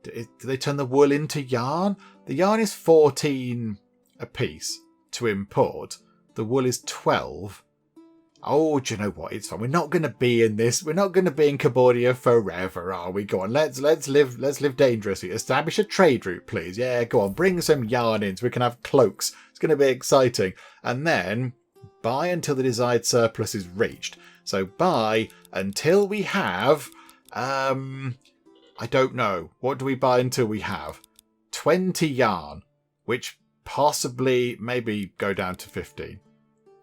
A: Do they turn the wool into yarn? The yarn is 14 a piece to import. The wool is 12. Oh, do you know what? It's fine. We're not going to be in this. We're not going to be in Cupboardia forever, are we? Go on. Let's live dangerously. Establish a trade route, please. Yeah, go on. Bring some yarn in so we can have cloaks. It's going to be exciting. And then buy until the desired surplus is reached. So buy until we have... I don't know. What do we buy until we have? 20 yarn, which possibly maybe go down to 15.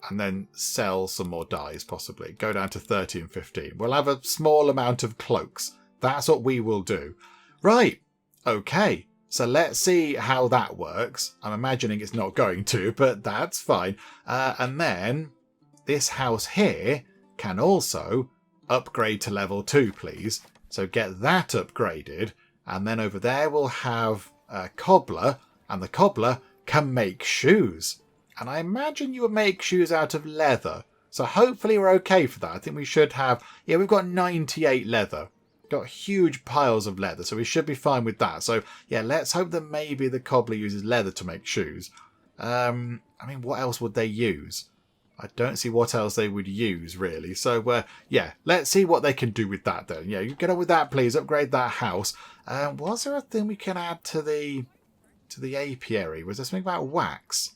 A: And then sell some more dyes, possibly. Go down to 30 and 15. We'll have a small amount of cloaks. That's what we will do. Right. Okay. So let's see how that works. I'm imagining it's not going to, but that's fine. And then this house here can also upgrade to level 2, please. So get that upgraded. And then over there we'll have a cobbler. And the cobbler can make shoes. And I imagine you would make shoes out of leather. So hopefully we're okay for that. I think we should have... Yeah, we've got 98 leather. Got huge piles of leather. So we should be fine with that. So yeah, let's hope that maybe the cobbler uses leather to make shoes. I mean, what else would they use? I don't see what else they would use, really. So, yeah, let's see what they can do with that, then. Yeah, you get on with that, please. Upgrade that house. Was there a thing we can add to the apiary? Was there something about wax?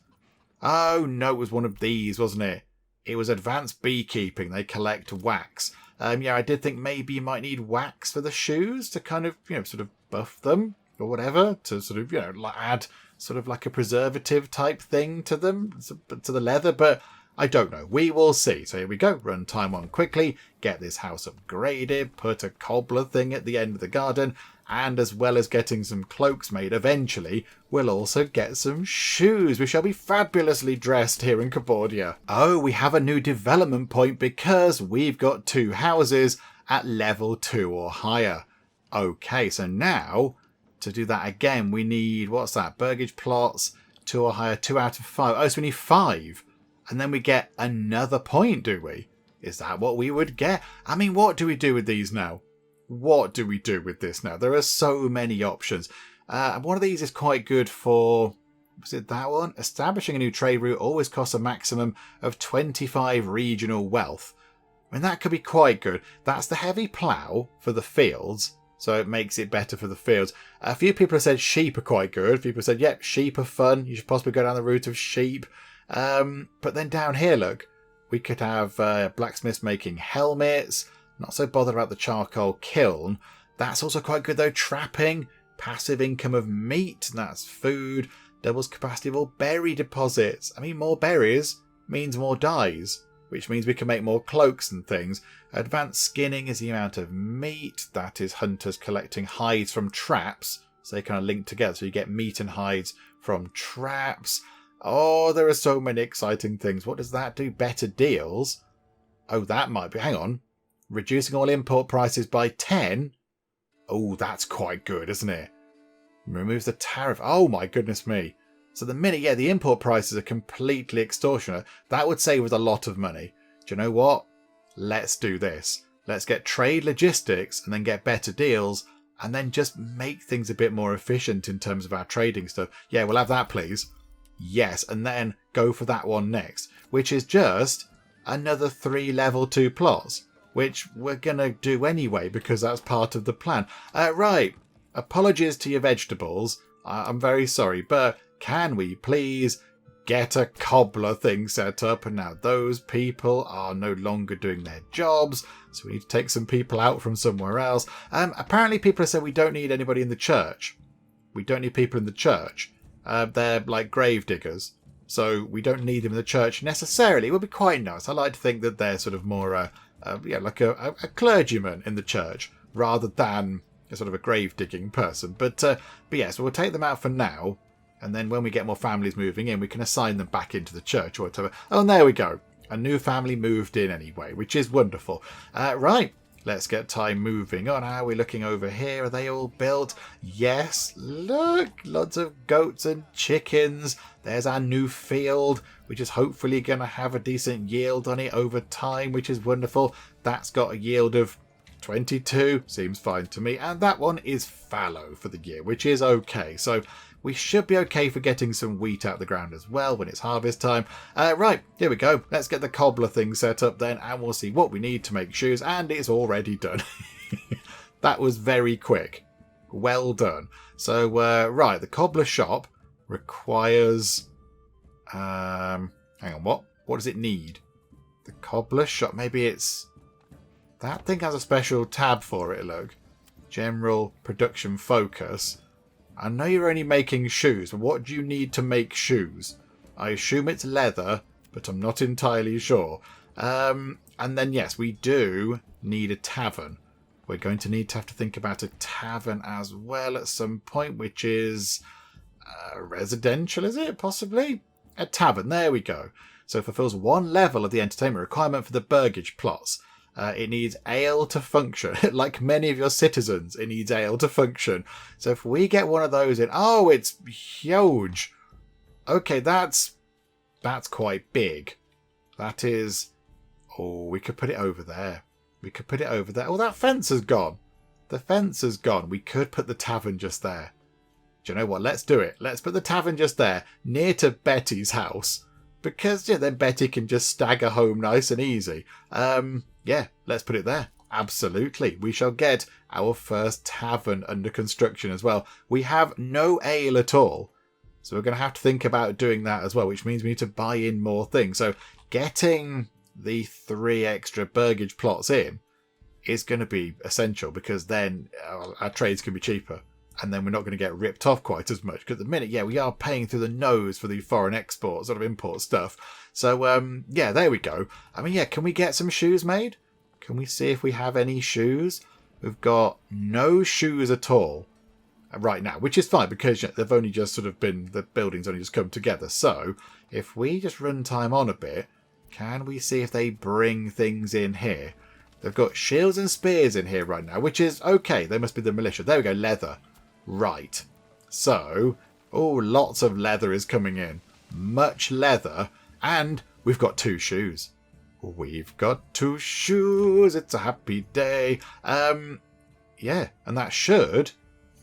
A: Oh, no, it was one of these, wasn't it? It was advanced beekeeping. They collect wax. Yeah, I did think maybe you might need wax for the shoes to kind of, sort of buff them or whatever. To sort of, add sort of like a preservative type thing to them, to the leather. But... I don't know. We will see. So here we go. Run time on quickly. Get this house upgraded. Put a cobbler thing at the end of the garden. And as well as getting some cloaks made eventually, we'll also get some shoes. We shall be fabulously dressed here in Cupboardia. Oh, we have a new development point because we've got 2 houses at level 2 or higher. Okay, so now to do that again, we need, what's that? Burgage plots, 2 or higher, 2 out of 5. Oh, so we need 5. And then we get another point, do we? Is that what we would get? I mean, what do we do with these now? What do we do with this now? There are so many options. One of these is quite good for... Was it that one? Establishing a new trade route always costs a maximum of 25 regional wealth. I mean, that could be quite good. That's the heavy plough for the fields. So it makes it better for the fields. A few people have said sheep are quite good. People said, yep, sheep are fun. You should possibly go down the route of sheep. But then down here, look, we could have blacksmiths making helmets. Not so bothered about the charcoal kiln. That's also quite good though. Trapping, passive income of meat, that's food. Doubles capacity of all berry deposits. I mean, more berries means more dyes, which means we can make more cloaks and things. Advanced skinning is the amount of meat. That is hunters collecting hides from traps. So they kind of link together. So you get meat and hides from traps. Oh, there are so many exciting things. What does that do? Better deals? Oh, that might be... Hang on. Reducing all import prices by 10? Oh, that's quite good, isn't it? Removes the tariff. Oh, my goodness me. So the minute, yeah, the import prices are completely extortionate. That would save us a lot of money. Do you know what? Let's do this. Let's get trade logistics and then get better deals and then just make things a bit more efficient in terms of our trading stuff. Yeah, we'll have that, please. Yes, and then go for that one next, which is just another 3 level 2 plots, which we're going to do anyway because that's part of the plan. Right, apologies to your vegetables. I'm very sorry, but can we please get a cobbler thing set up? And now those people are no longer doing their jobs, so we need to take some people out from somewhere else. Apparently people have said we don't need anybody in the church. We don't need people in the church. They're like grave diggers, so we don't need them in the church necessarily. It would be quite nice. I like to think that they're sort of more, like a clergyman in the church rather than a sort of a grave digging person. But yeah, so we'll take them out for now, and then when we get more families moving in, we can assign them back into the church or whatever. Oh, and there we go. A new family moved in anyway, which is wonderful. Right. Let's get time moving on. How are we looking over here? Are they all built? Yes. Look, lots of goats and chickens. There's our new field, which is hopefully going to have a decent yield on it over time, which is wonderful. That's got a yield of 22. Seems fine to me. And that one is fallow for the year, which is okay. So we should be okay for getting some wheat out the ground as well when it's harvest time. Right, here we go. Let's get the cobbler thing set up then, and we'll see what we need to make shoes. And it's already done. That was very quick. Well done. So, right, the cobbler shop requires... hang on, what? What does it need? The cobbler shop, maybe it's... That thing has a special tab for it, look. General production focus. I know you're only making shoes, but what do you need to make shoes? I assume it's leather, but I'm not entirely sure. And then, yes, we do need a tavern. We're going to need to have to think about a tavern as well at some point, which is residential, is it? Possibly? A tavern, there we go. So it fulfills 1 level of the entertainment requirement for the burgage plots. It needs ale to function. Like many of your citizens, it needs ale to function. So if we get one of those in... Oh, it's huge. Okay, that's quite big. That is... Oh, we could put it over there. We could put it over there. Oh, that fence has gone. The fence has gone. We could put the tavern just there. Do you know what? Let's do it. Let's put the tavern just there, near to Betty's house. Because, yeah, then Betty can just stagger home nice and easy. Yeah, let's put it there. Absolutely. We shall get our first tavern under construction as well. We have no ale at all. So we're going to have to think about doing that as well, which means we need to buy in more things. So getting the 3 extra burgage plots in is going to be essential, because then our trades can be cheaper. And then we're not going to get ripped off quite as much. Because at the minute, yeah, we are paying through the nose for the foreign export, sort of import stuff. So, yeah, there we go. I mean, yeah, can we get some shoes made? Can we see if we have any shoes? We've got no shoes at all right now, which is fine because they've only just sort of been, the buildings only just come together. So, if we just run time on a bit, can we see if they bring things in here? They've got shields and spears in here right now, which is okay. They must be the militia. There we go, leather. Right, so, oh, lots of leather is coming in. Much leather, and we've got 2 shoes. We've got 2 shoes, it's a happy day. Yeah, and that should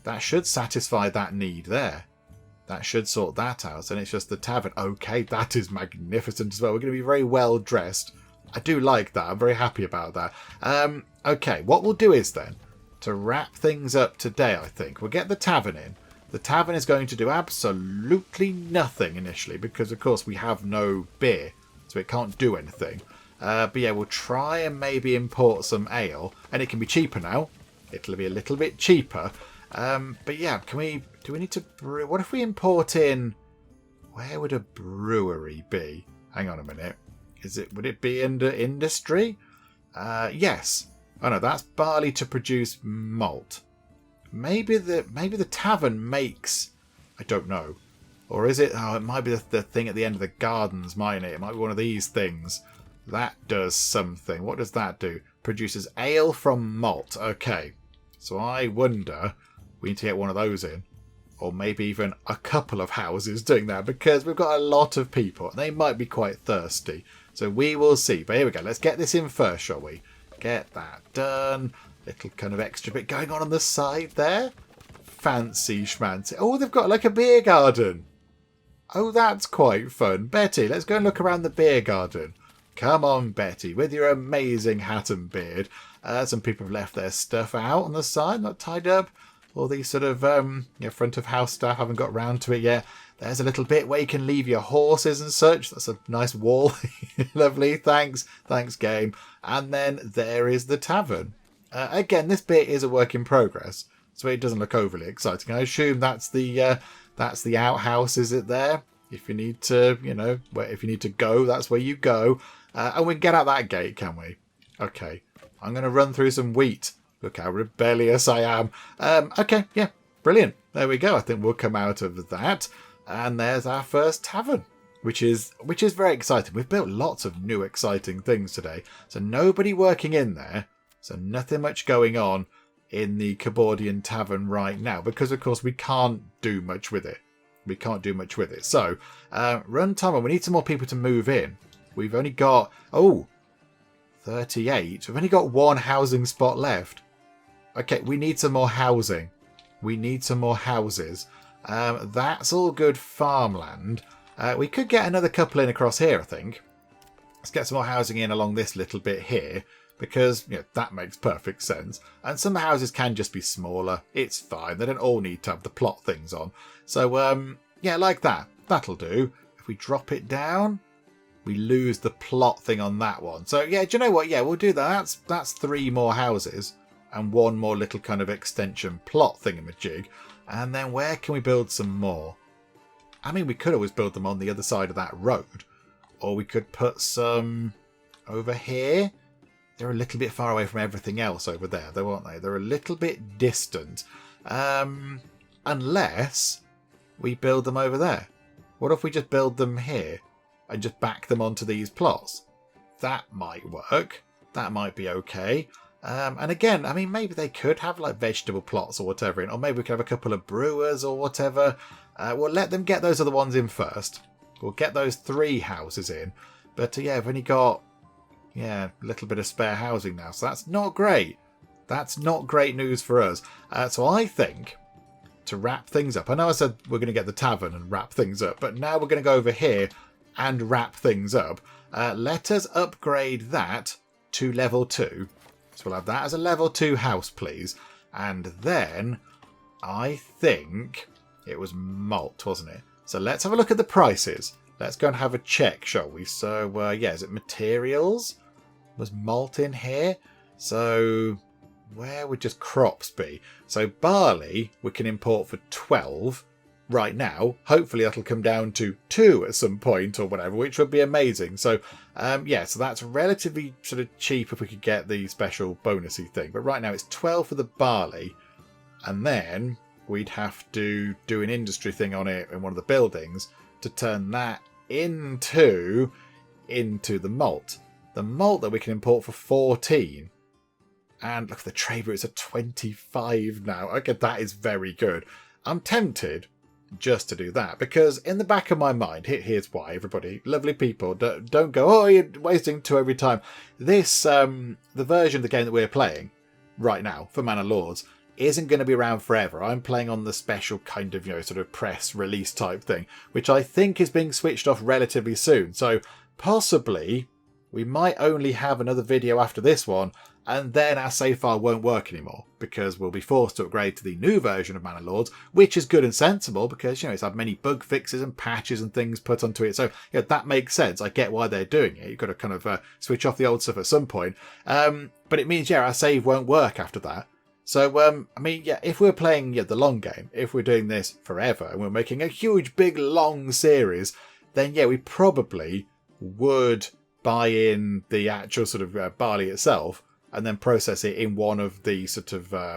A: satisfy that need there. That should sort that out, and it's just the tavern. Okay, that is magnificent as well. We're going to be very well dressed. I do like that, I'm very happy about that. Okay, what we'll do is then, to wrap things up today, I think, we'll get the tavern in. The tavern is going to do absolutely nothing initially because, of course, we have no beer, so it can't do anything. But yeah, we'll try and maybe import some ale, and it can be cheaper now. It'll be a little bit cheaper. But yeah, do we need to brew? What if we import in? Where would a brewery be? Hang on a minute. Would it be under industry? Yes. Oh no, that's barley to produce malt. maybe the tavern makes... I don't know. Or is it... Oh, it might be the thing at the end of the gardens, mightn't it? It might be one of these things. That does something. What does that do? Produces ale from malt. Okay. So I wonder... We need to get one of those in. Or maybe even a couple of houses doing that. Because we've got a lot of people. And they might be quite thirsty. So we will see. But here we go. Let's get this in first, shall we? Get that done. Little kind of extra bit going on the side there. Fancy schmancy. Oh, they've got like a beer garden. Oh, that's quite fun. Betty, let's go and look around the beer garden. Come on, Betty, with your amazing hat and beard. Some people have left their stuff out on the side, not tied up. All these sort of front of house staff haven't got round to it yet. There's a little bit where you can leave your horses and such. That's a nice wall. Lovely. Thanks. Thanks, game. And then there is the tavern. Again, this bit is a work in progress, so it doesn't look overly exciting. I assume that's the outhouse, is it there? If you need to, if you need to go, that's where you go. And we can get out that gate, can we? Okay. I'm going to run through some wheat. Look how rebellious I am. Okay, yeah, brilliant. There we go. I think we'll come out of that. And there's our first tavern, which is very exciting. We've built lots of new exciting things today. So nobody working in there. So nothing much going on in the Cupboardian tavern right now. Because, of course, we can't do much with it. So, run timer. We need some more people to move in. We've only got... 38. We've only got one housing spot left. Okay, we need some more housing. We need some more houses. That's all good farmland. We could get another couple in across here, I think. Let's get some more housing in along this little bit here. Because, that makes perfect sense. And some houses can just be smaller. It's fine. They don't all need to have the plot things on. So, yeah, like that. That'll do. If we drop it down, we lose the plot thing on that one. So, yeah, do you know what? Yeah, we'll do that. That's 3 more houses. And 1 more little kind of extension plot thingamajig. And then where can we build some more? I mean, we could always build them on the other side of that road. Or we could put some over here. They're a little bit far away from everything else over there, though, aren't they? They're a little bit distant. Unless we build them over there. What if we just build them here and just back them onto these plots? That might work. That might be okay. And again, I mean, maybe they could have like vegetable plots or whatever in, or maybe we could have a couple of brewers or whatever. We'll let them get those other ones in first. We'll get those 3 houses in. But yeah, we've only got... a little bit of spare housing now. So that's not great. That's not great news for us. So I think, to wrap things up... I know I said we're going to get the tavern and wrap things up. But now we're going to go over here and wrap things up. Let us upgrade that to level 2. So we'll have that as a level 2 house, please. And then, I think it was malt, wasn't it? So let's have a look at the prices. Let's go and have a check, shall we? So, is it materials? Was malt in here? So where would just crops be? So barley we can import for 12 right now. Hopefully that'll come down to 2 at some point or whatever, which would be amazing. So so that's relatively sort of cheap if we could get the special bonusy thing. But right now it's 12 for the barley, and then we'd have to do an industry thing on it in one of the buildings to turn that into the malt. The malt that we can import for 14. And look, the trade routes are 25 now. Okay, that is very good. I'm tempted just to do that, because in the back of my mind, here's why, everybody, lovely people, don't go, oh, you're wasting 2 every time. This, the version of the game that we're playing right now for Manor Lords isn't going to be around forever. I'm playing on the special kind of, sort of press release type thing, which I think is being switched off relatively soon. So possibly we might only have another video after this one, and then our save file won't work anymore, because we'll be forced to upgrade to the new version of Manor Lords, which is good and sensible, because, it's had many bug fixes and patches and things put onto it. So, that makes sense. I get why they're doing it. You've got to kind of switch off the old stuff at some point. But it means, our save won't work after that. So, if we're playing the long game, if we're doing this forever, and we're making a huge, big, long series, then, we probably would buy in the actual sort of barley itself and then process it in one of the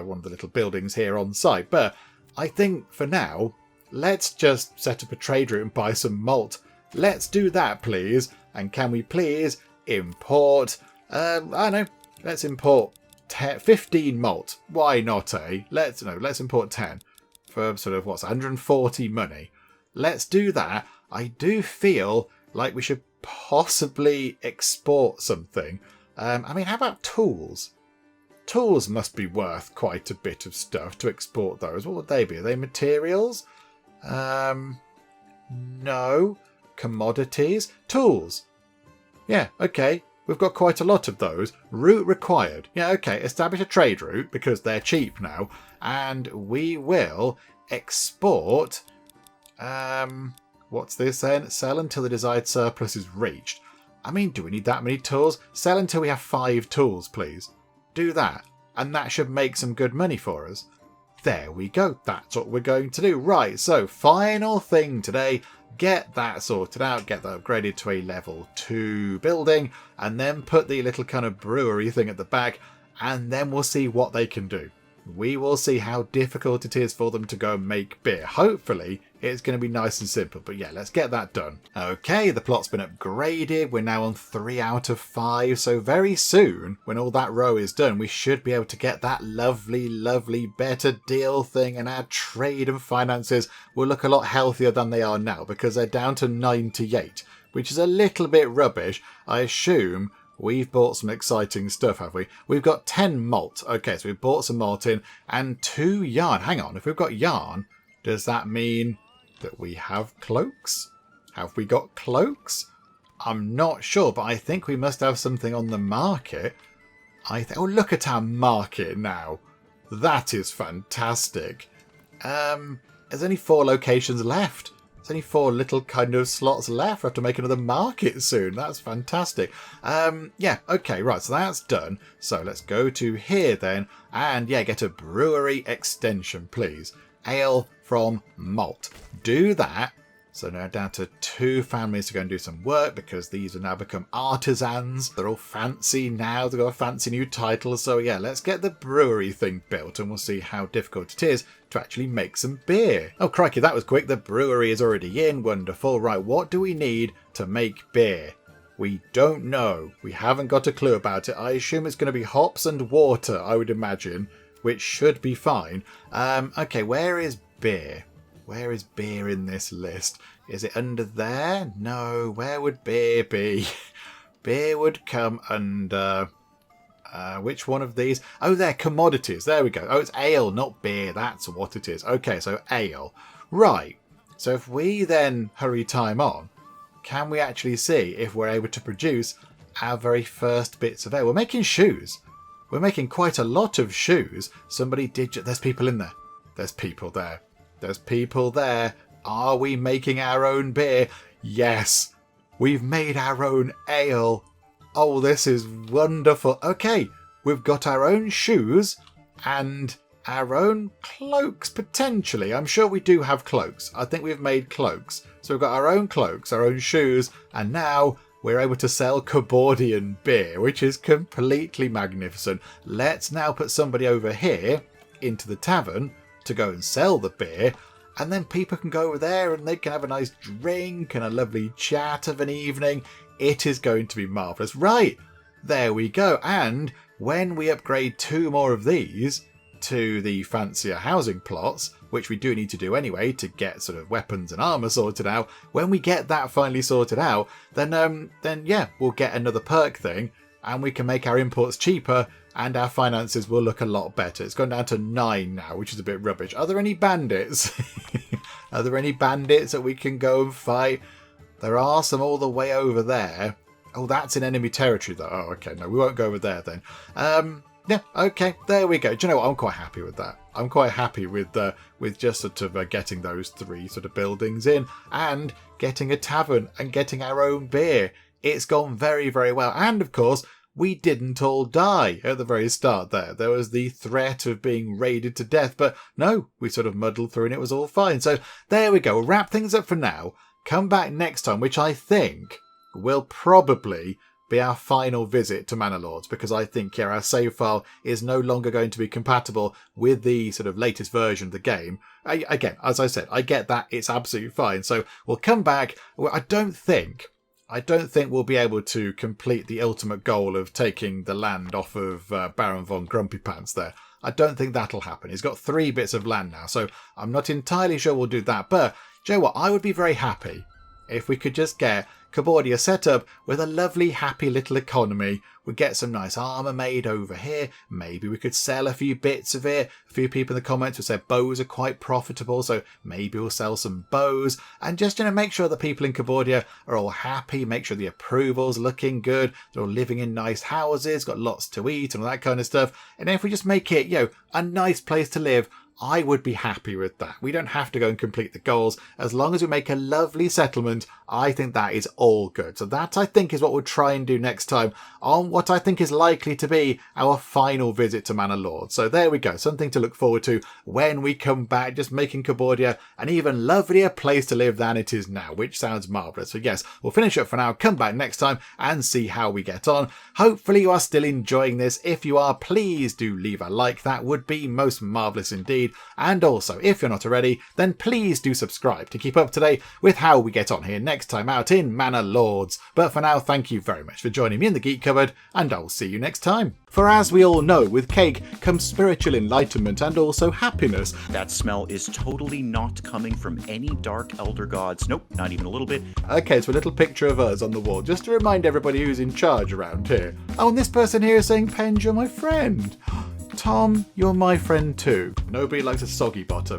A: one of the little buildings here on site. But I think for now, let's just set up a trade route and buy some malt. Let's do that, please. And can we please import, I don't know, let's import 15 malt. Why not, eh? Let's import 10 for sort of, 140 money. Let's do that. I do feel like we should possibly export something. I mean, how about tools? Tools must be worth quite a bit of stuff to export those. What would they be? Are they materials? No. Commodities? Tools. Yeah, okay. We've got quite a lot of those. Route required. Yeah, okay. Establish a trade route because they're cheap now. And we will export... what's this then? Sell until the desired surplus is reached. I mean, do we need that many tools? Sell until we have 5 tools, please. Do that. And that should make some good money for us. There we go. That's what we're going to do. Right, so final thing today. Get that sorted out, get that upgraded to a level 2 building, and then put the little kind of brewery thing at the back, and then we'll see what they can do. We will see how difficult it is for them to go and make beer. Hopefully, it's going to be nice and simple, but yeah, let's get that done. Okay, the plot's been upgraded. We're now on 3 out of 5, so very soon, when all that row is done, we should be able to get that lovely, lovely better deal thing, and our trade and finances will look a lot healthier than they are now, because they're down to 98, which is a little bit rubbish. I assume we've bought some exciting stuff, have we? We've got 10 malt. Okay, so we've bought some malt in, and 2 yarn. Hang on, if we've got yarn, does that mean that we have cloaks? Have we got cloaks? I'm not sure, but I think we must have something on the market. Oh, look at our market now. That is fantastic. There's only 4 locations left. There's only 4 little kind of slots left. We have to make another market soon. That's fantastic. Yeah, okay, right, so that's done. So let's go to here then, and yeah, get a brewery extension, please. Ale from malt. Do that. So now down to 2 families to go and do some work, because these have now become artisans. They're all fancy now. They've got a fancy new title. So yeah, let's get the brewery thing built, and we'll see how difficult it is to actually make some beer. Oh, crikey, that was quick. The brewery is already in. Wonderful. Right, what do we need to make beer? We don't know. We haven't got a clue about it. I assume it's going to be hops and water, I would imagine, which should be fine. Okay, where is beer? Where is beer in this list? Is it under there? No. Where would beer be? Beer would come under... which one of these? Oh, they're commodities. There we go. Oh, it's ale, not beer. That's what it is. Okay, so ale. Right. So if we then hurry time on, can we actually see if we're able to produce our very first bits of ale? We're making shoes. We're making quite a lot of shoes. Somebody did... There's people in there. There's people there. There's people there. Are we making our own beer? Yes. We've made our own ale. Oh, this is wonderful. Okay, we've got our own shoes and our own cloaks, potentially. I'm sure we do have cloaks. I think we've made cloaks. So we've got our own cloaks, our own shoes, and now we're able to sell Cupboardian beer, which is completely magnificent. Let's now put somebody over here into the tavern to go and sell the beer, and then people can go over there and they can have a nice drink and a lovely chat of an evening. It is going to be marvellous. Right, there we go. And when we upgrade 2 more of these to the fancier housing plots, which we do need to do anyway to get sort of weapons and armour sorted out, when we get that finally sorted out, then yeah, we'll get another perk thing, and we can make our imports cheaper, and our finances will look a lot better. It's gone down to 9 now, which is a bit rubbish. Are there any bandits? Are there any bandits that we can go and fight? There are some all the way over there. Oh, that's in enemy territory, though. Oh, okay. No, we won't go over there then. Yeah, okay. There we go. Do you know what? I'm quite happy with that. I'm quite happy with just sort of getting those 3 sort of buildings in, and getting a tavern, and getting our own beer. It's gone very, very well. And, of course, we didn't all die at the very start there. There was the threat of being raided to death, but no, we sort of muddled through and it was all fine. So there we go. We'll wrap things up for now. Come back next time, which I think will probably be our final visit to Manor Lords, because I think our save file is no longer going to be compatible with the sort of latest version of the game. Again, as I said, I get that. It's absolutely fine. So we'll come back. I don't think we'll be able to complete the ultimate goal of taking the land off of Baron von Grumpy Pants there. I don't think that'll happen. He's got 3 bits of land now, so I'm not entirely sure we'll do that. But, do you know what? I would be very happy if we could just get Cupboardia set up with a lovely, happy little economy. We'd get some nice armour made over here. Maybe we could sell a few bits of it. A few people in the comments have said bows are quite profitable, so maybe we'll sell some bows. And just, make sure that people in Cupboardia are all happy, make sure the approval's looking good, they're all living in nice houses, got lots to eat and all that kind of stuff. And if we just make it, a nice place to live, I would be happy with that. We don't have to go and complete the goals. As long as we make a lovely settlement, I think that is all good. So that, I think, is what we'll try and do next time on what I think is likely to be our final visit to Manor Lords. So there we go. Something to look forward to when we come back, just making Cupboardia an even lovelier place to live than it is now, which sounds marvellous. So yes, we'll finish up for now, come back next time and see how we get on. Hopefully you are still enjoying this. If you are, please do leave a like. That would be most marvellous indeed. And also, if you're not already, then please do subscribe to keep up to date with how we get on here next time out in Manor Lords. But for now, thank you very much for joining me in the Geek Cupboard, and I'll see you next time. For as we all know, with cake comes spiritual enlightenment and also happiness.
B: That smell is totally not coming from any dark elder gods. Nope, not even a little bit.
A: Okay, so a little picture of us on the wall, just to remind everybody who's in charge around here. Oh, and this person here is saying, Penge, you're my friend. Tom, you're my friend too. Nobody likes a soggy bottom.